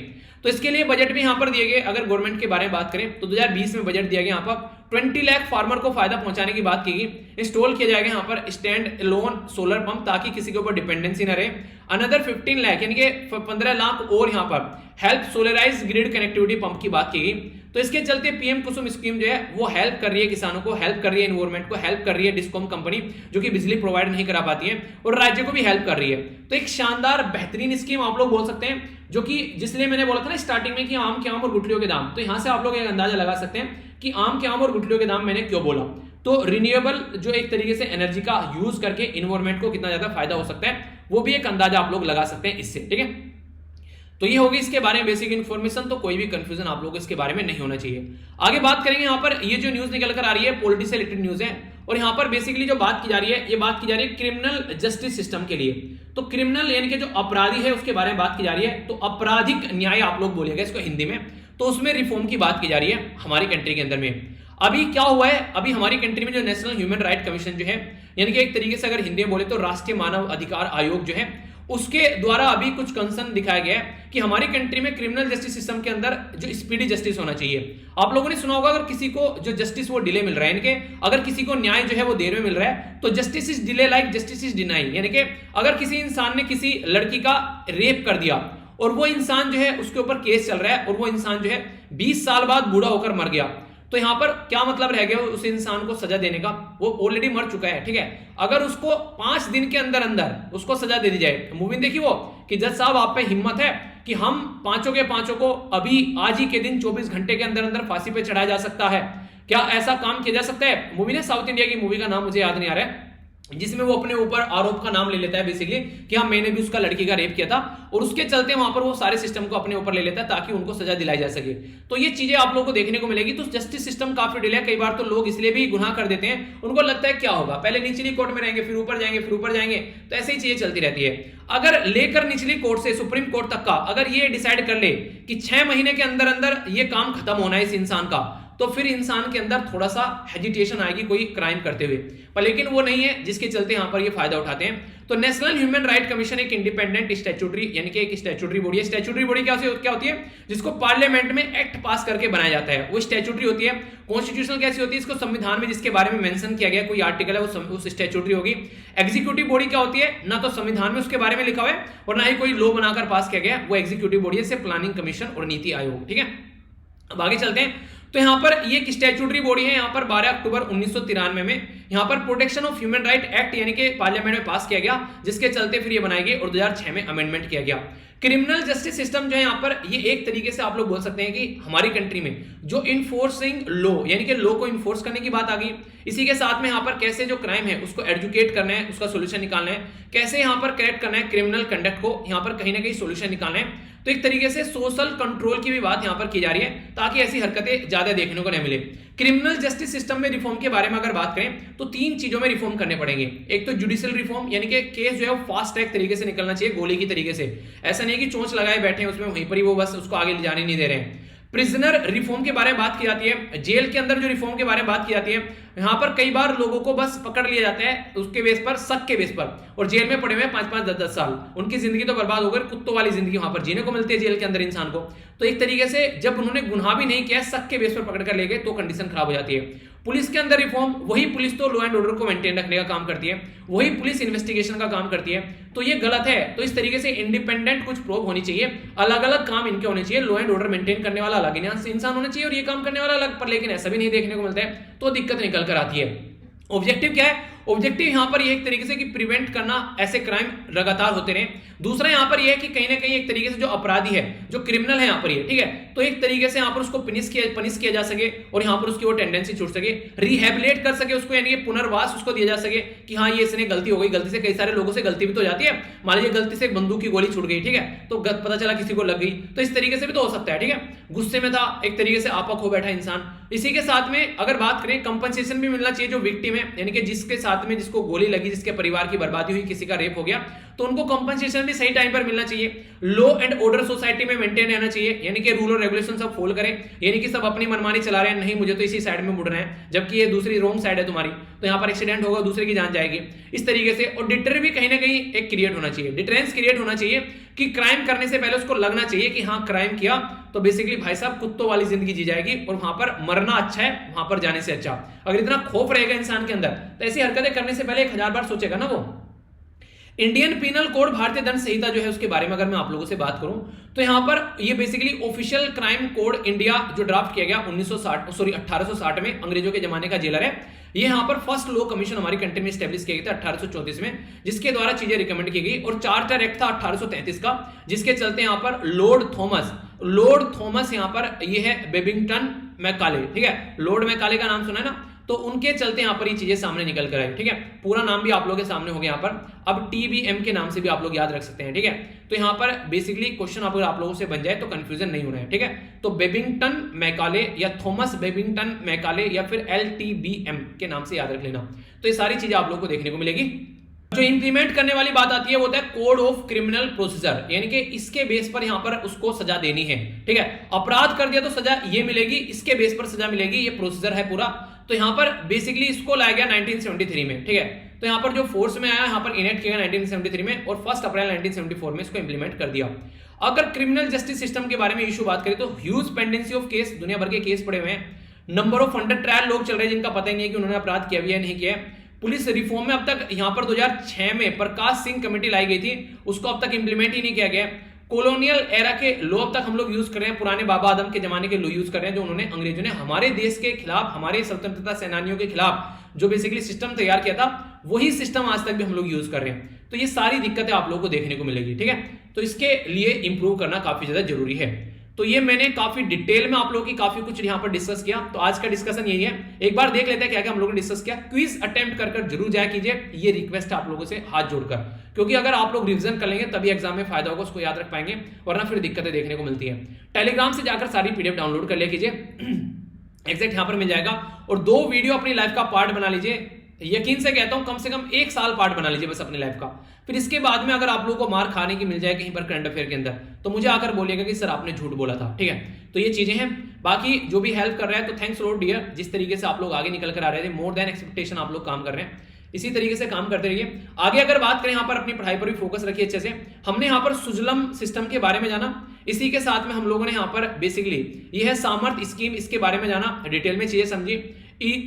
तो इसके लिए बजट भी यहां पर दिए गए। अगर गवर्नमेंट के बारे में बात करें तो 2020 में बजट दिया गया, यहां पर 20 लाख फार्मर को फायदा पहुंचाने की बात की गई। इंस्टॉल किया जाएगा यहां पर स्टैंड अलोन सोलर पंप ताकि किसी के ऊपर डिपेंडेंसी ना रहे। अनदर 15 लाख यानी कि 15 लाख और यहां पर help solarise grid connectivity pump की बात की गई। तो इसके चलते पीएम कुसुम स्कीम जो है वो हेल्प कर रही है किसानों को, हेल्प कर रही है एनवायरमेंट को, हेल्प कर रही है डिस्कॉम कंपनी जो कि बिजली प्रोवाइड नहीं करा पाती है, और राज्य को भी हेल्प कर रही है। तो एक शानदार बेहतरीन स्कीम आप लोग बोल सकते हैं, जो कि जिसलिए मैंने बोला था ना स्टार्टिंग में कि आम के आम और गुठलियों के दाम, तो यहां से आप लोग एक अंदाजा लगा सकते हैं कि आम के आम और गुठलियों के दाम मैंने क्यों बोला। तो रिन्यूएबल जो एक तरीके से एनर्जी का यूज करके इन्वायरमेंट को कितना ज्यादा फायदा हो सकता है वो भी एक अंदाजा आप लोग लगा सकते हैं इससे। ठीक है, तो ये होगी इसके बारे में बेसिक इन्फॉर्मेशन। तो कोई भी कंफ्यूजन आप लोग इसके बारे में नहीं होना चाहिए। आगे बात करेंगे यहाँ पर ये जो न्यूज निकल कर आ रही है पॉलिटिक्स से रिलेटेड न्यूज है, और यहाँ पर बेसिकली जो बात की जा रही है ये बात की जा रही है क्रिमिनल जस्टिस सिस्टम के लिए। तो क्रिमिनल यानी कि जो अपराधी है उसके बारे में बात की जा रही है, तो आपराधिक न्याय आप लोग बोलेंगे इसको हिंदी में। तो उसमें रिफॉर्म की बात की जा रही है हमारी कंट्री के अंदर में। अभी क्या हुआ है, अभी हमारी कंट्री में जो नेशनल ह्यूमन राइट कमीशन जो है, यानी कि एक तरीके से अगर हिंदी में बोले तो राष्ट्रीय मानव अधिकार आयोग जो है, उसके द्वारा अभी कुछ कंसर्न दिखाया गया है कि हमारी कंट्री में क्रिमिनल जस्टिस सिस्टम के अंदर जो स्पीडी जस्टिस होना चाहिए। आप लोगों ने सुना होगा अगर किसी को जो जस्टिस वो डिले मिल रहा है, यानी कि अगर किसी को न्याय जो है वो देर में मिल रहा है तो justice is delay like justice is deny, यानी कि अगर किसी इंसान ने किसी लड़की का रेप कर दिया और वो इंसान जो है उसके ऊपर केस चल रहा है और वो इंसान जो है 20 साल बाद बूढ़ा होकर मर गया, तो यहां पर क्या मतलब रह गया उस इंसान को सजा देने का, वो ऑलरेडी मर चुका है। ठीक है, अगर उसको 5 दिन के अंदर अंदर उसको सजा दे दी जाए, मूवी देखी वो कि जज साहब आप पे हिम्मत है कि हम पांचों के पांचों को अभी आज ही के दिन 24 घंटे के अंदर अंदर फांसी पे चढ़ाया जा सकता है। क्या ऐसा काम किया जा सकता है? मूवी ने, साउथ इंडिया की मूवी का नाम मुझे याद नहीं आ रहा है, जिसमें वो अपने ऊपर आरोप का नाम ले लेता है बेसिकली कि हाँ मैंने भी उसका लड़की का रेप किया था, और उसके चलते वहां पर वो सारे सिस्टम को अपने ऊपर ले लेता है ताकि उनको सजा दिलाई जा सके। तो ये चीजें आप लोगों को देखने को मिलेगी। तो जस्टिस सिस्टम काफी डिले है। कई बार तो लोग इसलिए भी गुनाह कर देते हैं, उनको लगता है क्या होगा, पहले निचली कोर्ट में रहेंगे, फिर ऊपर जाएंगे, फिर ऊपर जाएंगे, तो ऐसे ही चीजें चलती रहती है। अगर लेकर निचली कोर्ट से सुप्रीम कोर्ट तक का अगर ये डिसाइड कर ले कि 6 महीने के अंदर अंदर ये काम खत्म होना है इस इंसान का, तो फिर इंसान के अंदर थोड़ा सा हेजिटेशन आएगी कोई क्राइम करते हुए, पर लेकिन वो नहीं है, जिसके चलते यहां पर ये फायदा उठाते हैं। तो नेशनल ह्यूमन राइट कमीशन एक इंडिपेंडेंट स्टैट्यूटरी यानी कि एक स्टैट्यूटरी बॉडी है। स्टैट्यूटरी बॉडी क्या होती है? जिसको पार्लियामेंट में एक्ट पास करके बनाया जाता है, वो स्टैट्यूटरी होती है। कॉन्स्टिट्यूशनल कैसी होती है? इसको संविधान में जिसके बारे में मेंशन किया गया कोई आर्टिकल है वो उस स्टैट्यूटरी होगी। एग्जीक्यूटिव बॉडी क्या होती है? ना तो संविधान में उसके बारे में लिखा हुआ है और ना ही कोई लॉ बनाकर पास किया गया, वो एग्जीक्यूटिव बॉडी है, जैसे प्लानिंग कमीशन और नीति आयोग। ठीक है, अब आगे चलते हैं। तो यहां पर ये एक स्टैट्यूटरी बॉडी है। यहां पर 12 अक्टूबर 1993 में यहां पर protection of human right act यानी कि पार्लियामेंट में पास किया गया, जिसके चलते फिर ये बनाई गई और 2006 में अमेंडमेंट किया गया। क्रिमिनल जस्टिस सिस्टम जो है यहाँ पर ये एक तरीके से आप लोग बोल सकते हैं कि हमारी कंट्री में जो इन्फोर्सिंग लॉ यानी कि लॉ को इन्फोर्स करने की बात आ गई, इसी के साथ में यहाँ पर कैसे जो क्राइम है उसको एजुकेट करना है, उसका सोल्यूशन निकालना है, कैसे यहाँ पर करेक्ट करना है क्रिमिनल कंडक्ट को, यहाँ पर कहीं ना कहीं सोल्यूशन निकालना है। तो एक तरीके से सोशल कंट्रोल की भी बात यहाँ पर की जा रही है ताकि ऐसी हरकतें ज्यादा देखने को न मिले। क्रिमिनल जस्टिस सिस्टम में रिफॉर्म के बारे में अगर बात करें तो 3 चीजों में रिफॉर्म करने पड़ेंगे। एक तो जुडिशियल रिफॉर्म यानी कि केस जो है वो फास्ट ट्रैक तरीके से निकलना चाहिए, गोली की तरीके से, ऐसा नहीं है कि चोंच लगाए बैठे हैं उसमें वहीं पर ही वो बस उसको आगे ले जाने नहीं दे रहे हैं। प्रिजनर रिफॉर्म के बारे में बात की जाती है, जेल के अंदर जो रिफॉर्म के बारे में बात की जाती है। यहां पर कई बार लोगों को बस पकड़ लिया जाता है उसके बेस पर, शक के बेस पर, और जेल में पड़े हुए 5-5, 10-10 साल, उनकी जिंदगी तो बर्बाद हो गई, कुत्तों वाली जिंदगी वहां पर जीने को मिलती है जेल के अंदर इंसान को। तो एक तरीके से जब उन्होंने गुनाह भी नहीं किया, शक के बेस पर पकड़ कर ले गए, तो कंडीशन खराब हो जाती है। पुलिस के अंदर रिफॉर्म, वही पुलिस तो लॉ एंड ऑर्डर को मेंटेन रखने का काम करती है, वही पुलिस इन्वेस्टिगेशन का काम करती है, तो ये गलत है। तो इस तरीके से इंडिपेंडेंट कुछ प्रोब होनी चाहिए, अलग अलग काम इनके होने चाहिए। लॉ एंड ऑर्डर मेंटेन करने वाला अलग इंसान होना चाहिए और ये काम करने वाला अलग, पर लेकिन ऐसा भी नहीं देखने को मिलता है, तो दिक्कत निकल कर आती है। ऑब्जेक्टिव क्या है? ऑब्जेक्टिव यहां पर ये एक तरीके से कि प्रिवेंट करना, ऐसे क्राइम लगातार होते रहे। दूसरा यहां पर ये है कि कहीं ना कहीं एक तरीके से जो अपराधी है, जो क्रिमिनल है यहां पर ये, ठीक है, तो एक तरीके से यहां पर उसको पनिश किया जा सके और यहां पर उसकी वो टेंडेंसी छूट सके, रिहेबिलिटेट कर सके उसको, यानी कि पुनर्वास उसको दिया जा सके कि हाँ ये इसने गलती हो गई। गलती से कई सारे लोगों से गलती भी तो जाती है, मान लीजिए गलती से बंदूक की गोली छूट गई, ठीक है, तो पता चला किसी को लग गई, तो इस तरीके से भी तो हो सकता है। ठीक है, गुस्से में था, एक तरीके से आपा खो बैठा इंसान। इसी के साथ में अगर बात करें, कंपनसेशन भी मिलना चाहिए जो विक्टिम है, यानी कि जिसके साथ में जिसको गोली लगी, जिसके परिवार की बर्बादी हुई, किसी का रेप हो गया, तो उनको कंपनसेशन भी सही टाइम पर मिलना चाहिए। लॉ एंड ऑर्डर सोसाइटी में मेंटेन रहना चाहिए, यानी कि रूल और रेगुलेशन सब फॉलो करें, यानी कि सब अपनी मनमानी चला रहे हैं, नहीं मुझे तो इसी साइड में मुड़ रहे हैं जबकि ये दूसरी रॉन्ग साइड है तुम्हारी, तो यहां पर एक्सीडेंट होगा, दूसरे की जान जाएगी, इस तरीके से। और डिटर भी कहीं ना कहीं एक क्रिएट होना चाहिए, डिटरेंस क्रिएट होना चाहिए कि क्राइम करने से पहले उसको लगना चाहिए कि हाँ क्राइम किया तो बेसिकली भाई साहब कुत्तों वाली जिंदगी जी जाएगी और वहां पर मरना अच्छा है वहां पर जाने से अच्छा। अगर इतना खौफ रहेगा इंसान के अंदर तो ऐसी हरकतें करने से पहले 1000 बार सोचेगा ना वो। इंडियन पीनल कोड, भारतीय दंड संहिता जो है उसके बारे में अगर मैं आप लोगों से बात करूं तो यहां पर ये basically official crime code India जो ड्राफ्ट किया गया 1860 में, अंग्रेजों के जमाने का जेलर है ये। यहां पर फर्स्ट लॉ कमीशन हमारी कंट्री में स्टैब्लिश किया गया था 1834 में, जिसके द्वारा चीजें रिकमेंड की गई। और चार्टर एक्ट था 1833 का, जिसके चलते यहां पर लॉर्ड थॉमस यहां पर ये है बेबिंगटन मैकाले, ठीक है, लॉर्ड मैकाले का नाम सुना है ना, तो उनके चलते यहां पर ये चीजें सामने निकल कर आई। ठीक है, पूरा नाम भी आप लोगों के सामने हो गया यहां पर, अब TBM के नाम से भी आप लोग याद रख सकते हैं। ठीक है, तो यहां पर बेसिकली क्वेश्चन अगर आप लोगों से बन जाए तो कंफ्यूजन नहीं होना है। ठीक है, तो बेबिंगटन मैकाले या थॉमस बेबिंगटन मैकाले या फिर LTBM के नाम से याद रख लेना। तो ये सारी चीजें आप लोगों को देखने को मिलेगी। जो इंप्लीमेंट करने वाली बात आती है वो होता है कोड ऑफ क्रिमिनल प्रोसीजर, यानी कि इसके बेस पर यहां पर उसको सजा देनी है। ठीक है, अपराध कर दिया तो सजा ये मिलेगी, इसके बेस पर सजा मिलेगी, ये प्रोसीजर है पूरा। तो यहां पर बेसिकली इसको लाया गया 1973 में। ठीक है, तो यहां पर जो फोर्स में आया यहां पर इनेक्ट किया गया 1973 में और 1 अप्रैल 1974 में इसको इंप्लीमेंट कर दिया। अगर क्रिमिनल जस्टिस सिस्टम के बारे में इशू बात करें तो ह्यूज पेंडेंसी ऑफ केस, दुनिया भर के केस पड़े हुए हैं, नंबर ऑफ अंडर ट्रायल लोग चल रहे हैं जिनका पता ही नहीं है कि उन्होंने अपराध किया भी है नहीं किया है। पुलिस रिफॉर्म में अब तक यहां पर 2006 में प्रकाश सिंह कमेटी लाई गई थी, उसको अब तक इंप्लीमेंट ही नहीं किया गया। कॉलोनियल एरा के लॉ अब तक हम लोग यूज कर रहे हैं, पुराने बाबा आदम के जमाने के लॉ यूज कर रहे हैं जो उन्होंने अंग्रेजों ने हमारे देश के खिलाफ, हमारे स्वतंत्रता सेनानियों के खिलाफ जो बेसिकली सिस्टम तैयार किया था वही सिस्टम आज तक भी हम लोग यूज कर रहे हैं। तो ये सारी दिक्कतें आप लोगों को देखने को मिलेगी, ठीक है। तो इसके लिए इंप्रूव करना काफी ज्यादा जरूरी है। तो ये मैंने काफी डिटेल में आप लोगों की काफी कुछ यहाँ पर डिस्कस किया। तो आज का डिस्कशन यही है, एक बार देख लेते हैं क्या क्या हम लोगों ने डिस्कस किया। क्विज अटेम्प्ट कर जरूर जाया कीजिए, ये रिक्वेस्ट है आप लोगों से हाथ जोड़कर, क्योंकि अगर आप लोग रिवीजन कर लेंगे तभी एग्जाम में फायदा होगा, उसको याद रख पाएंगे, वरना फिर दिक्कतें देखने को मिलती है। टेलीग्राम से जाकर सारी पीडीएफ डाउनलोड कर लिया कीजिए, एग्जैक्ट यहां पर मिल जाएगा। और 2 वीडियो अपनी लाइफ का पार्ट बना लीजिए, यकीन से कहता हूं कम से कम 1 साल पार्ट बना लीजिए बस अपनी लाइफ का। फिर इसके बाद में अगर आप लोगों को मार खाने की मिल जाए कहीं पर करंट अफेयर के अंदर, तो मुझे आकर बोलिएगा कि सर आपने झूठ बोला था, ठीक है। तो ये चीजें हैं। बाकी जो भी हेल्प कर रहा है तो थैंक्स लॉट डियर, जिस तरीके से आप लोग आगे निकल कर आ रहे थे, मोर देन एक्सपेक्टेशन आप लोग काम कर रहे हैं, इसी तरीके से काम करते रहिए। आगे अगर बात करें यहाँ पर अपनी पढ़ाई पर भी फोकस रखिए अच्छे से। हमने यहाँ पर सुजलम सिस्टम के बारे में जाना, इसी के साथ में हम लोगों ने यहाँ पर बेसिकली ये है सामर्थ्य स्कीम, इसके बारे में जाना, डिटेल में चीजें समझी।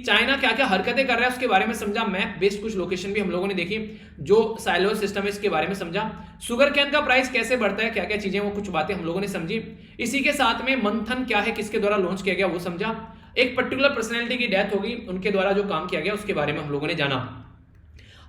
चाइना क्या क्या हरकतें कर रहा है उसके बारे में समझा, मैप बेस्ड कुछ लोकेशन भी हम लोगों ने देखी, जो साइलो सिस्टम है इसके बारे में समझा, शुगर कैन का प्राइस कैसे बढ़ता है, क्या क्या चीजें, वो कुछ बातें हम लोगों ने समझी। इसी के साथ में मंथन क्या है, किसके द्वारा लॉन्च किया गया वो समझा। एक पर्टिकुलर पर्सनैलिटी की डेथ होगी, उनके द्वारा जो काम किया गया उसके बारे में हम लोगों ने जाना।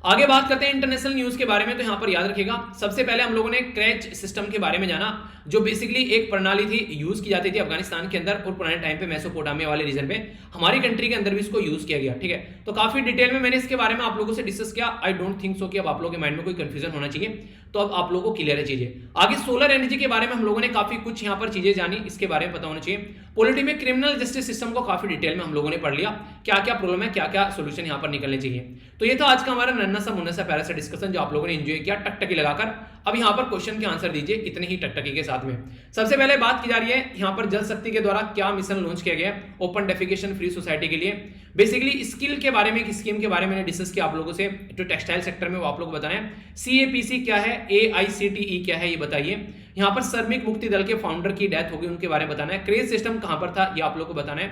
आगे बात करते हैं इंटरनेशनल न्यूज के बारे में। तो यहां पर याद रखिएगा, सबसे पहले हम लोगों ने क्रैच सिस्टम के बारे में जाना, जो बेसिकली एक प्रणाली थी, यूज की जाती थी अफगानिस्तान के अंदर और पुराने टाइम पे मेसोपोटामिया वाले रीजन पे, हमारी कंट्री के अंदर भी इसको यूज किया गया, ठीक है। तो काफी डिटेल में मैंने इसके बारे में आप लोगों से डिस्कस किया। आई डोंट थिंक सो कि अब आप लोगों के माइंड में कोई कंफ्यूजन होना चाहिए, तो अब आप लोगों को क्लियर है चीजें। आगे सोलर एनर्जी के बारे में हम लोगों ने काफी कुछ यहाँ पर चीजें जानी, इसके बारे में पता होना चाहिए। पॉलिटी में क्रिमिनल जस्टिस सिस्टम को काफी डिटेल में हम लोगों ने पढ़ लिया, क्या क्या प्रॉब्लम है, क्या क्या सोल्यूशन यहाँ पर निकलने चाहिए। तो ये था आज का हमारा नन्ना सा मुन्ना सा प्यारा सा डिस्कशन, जो आप लोगों ने एंजॉय किया टकटकी लगाकर। अब यहाँ पर क्वेश्चन के आंसर दीजिए इतने ही टकटकी के साथ में। सबसे पहले बात की जा रही है यहाँ पर जल शक्ति के द्वारा क्या मिशन लॉन्च किया गया ओपन डेफिकेशन फ्री सोसाइटी के लिए। बेसिकली स्किल के बारे में, एक स्कीम के बारे में मैंने डिस्कस किया आप लोगों से, जो टेक्सटाइल सेक्टर में, वो आप लोग को बताना है। CAPC क्या है, AICTE क्या है, ये बताइए। यहाँ पर श्रमिक मुक्ति दल के फाउंडर की डेथ होगी, उनके बारे में बताना है। क्रेज सिस्टम कहां पर था, ये आप लोग को बताना है।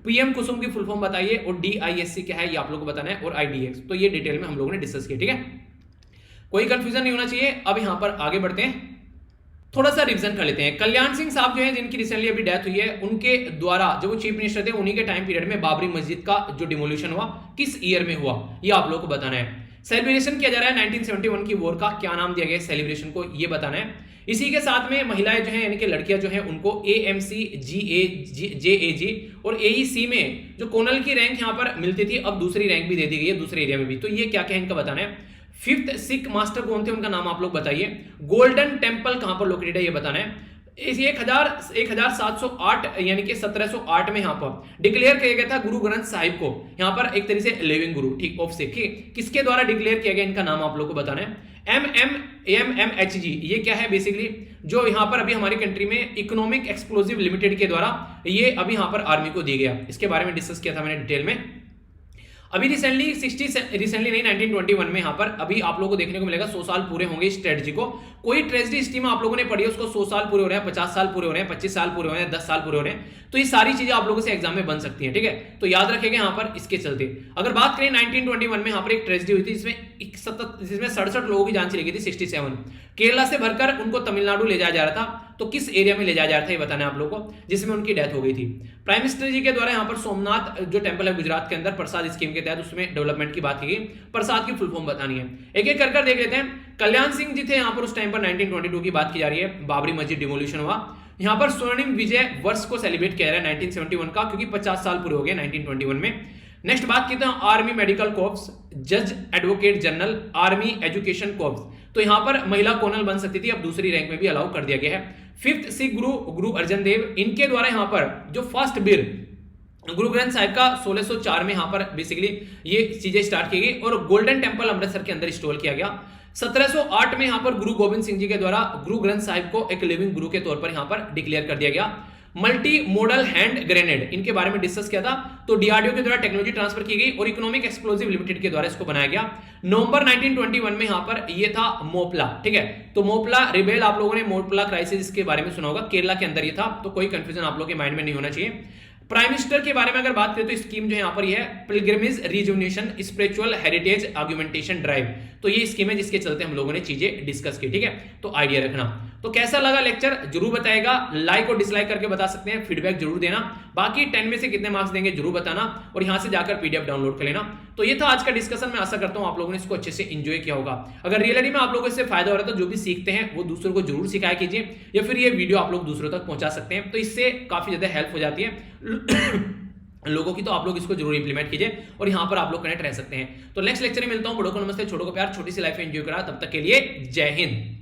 PM कुसुम की फुल फॉर्म बताइए, और DISC क्या है ये आप लोग को बताना है, और IDX। तो ये डिटेल में हम लोगों ने डिस्कस किया, ठीक है, कोई कंफ्यूजन नहीं होना चाहिए। अब यहां पर आगे बढ़ते हैं, थोड़ा सा रिवीजन कर लेते हैं। कल्याण सिंह साहब जो हैं, जिनकी रिसेंटली अभी डेथ हुई है, उनके द्वारा जो वो चीफ मिनिस्टर थे, उन्हीं के टाइम पीरियड में बाबरी मस्जिद का जो डिमोलिशन हुआ किस ईयर में हुआ, ये आप लोगों को बताना है। सेलिब्रेशन किया जा रहा है 1971 की वॉर का, क्या नाम दिया गया सेलिब्रेशन को, ये बताना है। इसी के साथ में महिलाएं जो हैं, यानी कि लड़कियां जो हैं, उनको AMC JAG और AEC में जो कोनल की रैंक यहां पर मिलती थी, अब दूसरी रैंक भी दे दी गई है दूसरे एरिया में भी। तो ये क्या क्या इनका बताना है। 5th सिख मास्टर कौन थे, उनका नाम आप लोग बताइए। गोल्डन टेम्पल कहां पर लोकेटेड है, ये बताना है। इस 1708 यानी कि 1708 में यहां पर डिक्लेयर किया गया था गुरु ग्रंथ साहिब को, यहां पर एक तरीके से लिविंग गुरु, ठीक, ऑफ सिख, किसके द्वारा डिक्लेयर किया गया, इनका नाम आप लोग को बताना है। MMHG ये क्या है, बेसिकली जो यहां पर अभी हमारी कंट्री में इकोनॉमिक एक्सप्लोसिव लिमिटेड के द्वारा ये अभी यहां पर आर्मी को दिया गया, इसके बारे में डिस्कस किया था मैंने डिटेल में। अभी रिसेंटली नहीं 1921 में यहां पर अभी आप लोगों को देखने को मिलेगा 100 साल पूरे होंगे इस स्ट्रेटजी को। कोई ट्रेजरी स्कीम आप लोगों ने पढ़ी है, उसको 100 साल पूरे हो रहे हैं, 50 साल पूरे हो रहे हैं, 25 साल पूरे हो रहे हैं, 10 साल पूरे हो रहे हैं। तो ये सारी चीजें आप लोगों से एग्जाम में बन सकती हैं, ठीक है। तो याद रखेंगे यहाँ पर इसके चलते। अगर बात करें 1921 में यहाँ पर एक ट्रेजडी हुई थी, जिसमें 67 लोगों की जान चली गई थी, 67। केरला से भरकर उनको तमिलनाडु ले जाया जा रहा था, तो किस एरिया में ले जाया जा रहा था ये बताना है आप लोगों को, जिसमें उनकी डेथ हो गई थी। प्राइम मिनिस्टर जी के द्वारा यहाँ पर सोमनाथ जो टेंपल है गुजरात के अंदर, प्रसाद स्कीम के तहत उसमें डेवलपमेंट की बात की गई। प्रसाद की फुल फॉर्म बतानी है, एक एक कर देख लेते हैं। कल्याण सिंह जी थे यहाँ पर, उस टाइम पर 1922 की बात की जा रही है, बाबरी मस्जिद डिमोलिशन हुआ। यहाँ पर स्वर्णिम विजय वर्ष को सेलिब्रेट किया जा रहा है 1971 का, क्योंकि 50 साल पूरे हो गए 1921 में। नेक्स्ट बात की तो आर्मी मेडिकल कॉर्प्स, जज advocate general, army education corps, तो यहां पर महिला कोनल बन सकती थी, अब दूसरी रैंक में भी अलाउ कर दिया गया है। 5th सिख गुरु अर्जन देव, इनके द्वारा यहां पर जो फर्स्ट बिल गुरु ग्रंथ साहिब का 1604 में यहां पर बेसिकली ये चीजें स्टार्ट की गई, और गोल्डन टेंपल अमृतसर के अंदर इंस्टॉल किया गया। 1708 में यहां पर गुरु गोविंद सिंह जी के द्वारा गुरु ग्रंथ साहिब को एक लिविंग गुरु के तौर पर यहां पर डिक्लेयर कर दिया गया। मल्टी मोडल हैंड ग्रेनेड, इनके बारे में डिस्कस किया था, तो DRDO के द्वारा टेक्नोलॉजी ट्रांसफर की गई और इकोनॉमिक एक्सप्लोसिव लिमिटेड के द्वारा इसको बनाया गया। नवंबर 1921 में यहां पर ये था मोपला, ठीक है। तो मोपला रिबेल, आप लोगों ने मोपला क्राइसिस के बारे में सुना होगा, केरला के अंदर ये था, तो कोई कंफ्यूजन आप लोगों के माइंड में नहीं होना चाहिए। प्राइम मिनिस्टर के बारे में अगर बात करें तो स्कीम जो यहाँ पर ये है pilgrimage rejuvenation spiritual heritage argumentation drive, तो ये स्कीम है जिसके चलते हम लोगों ने चीजें डिस्कस की, ठीक है। तो आइडिया रखना। तो कैसा लगा लेक्चर जरूर बताएगा, लाइक और डिसलाइक करके बता सकते हैं, फीडबैक जरूर देना। बाकी 10 में से कितने मार्क्स देंगे जरूर बताना, और यहां से जाकर PDF डाउनलोड कर लेना। तो तो ये था आज का डिस्कशन। मैं आशा करता हूं आप लोगों ने इसको अच्छे से एंजॉय किया होगा। अगर रियलिटी में आप लोगों को इससे फायदा हो रहा है तो जो भी सीखते हैं वो दूसरों को जरूर सिखाया कीजिए, या फिर ये वीडियो आप लोग दूसरों तक पहुंचा सकते हैं, तो इससे काफी ज्यादा हेल्प हो जाती है लोगों की। तो आप लोग इसको जरूर इंप्लीमेंट कीजिए और यहां पर आप लोग कनेक्ट रह सकते हैं। तो नेक्स्ट लेक्चर में मिलता हूं। बड़ों को नमस्ते, छोटों को प्यार, छोटी सी लाइफ एंजॉय करा। तब तक के लिए जय हिंद।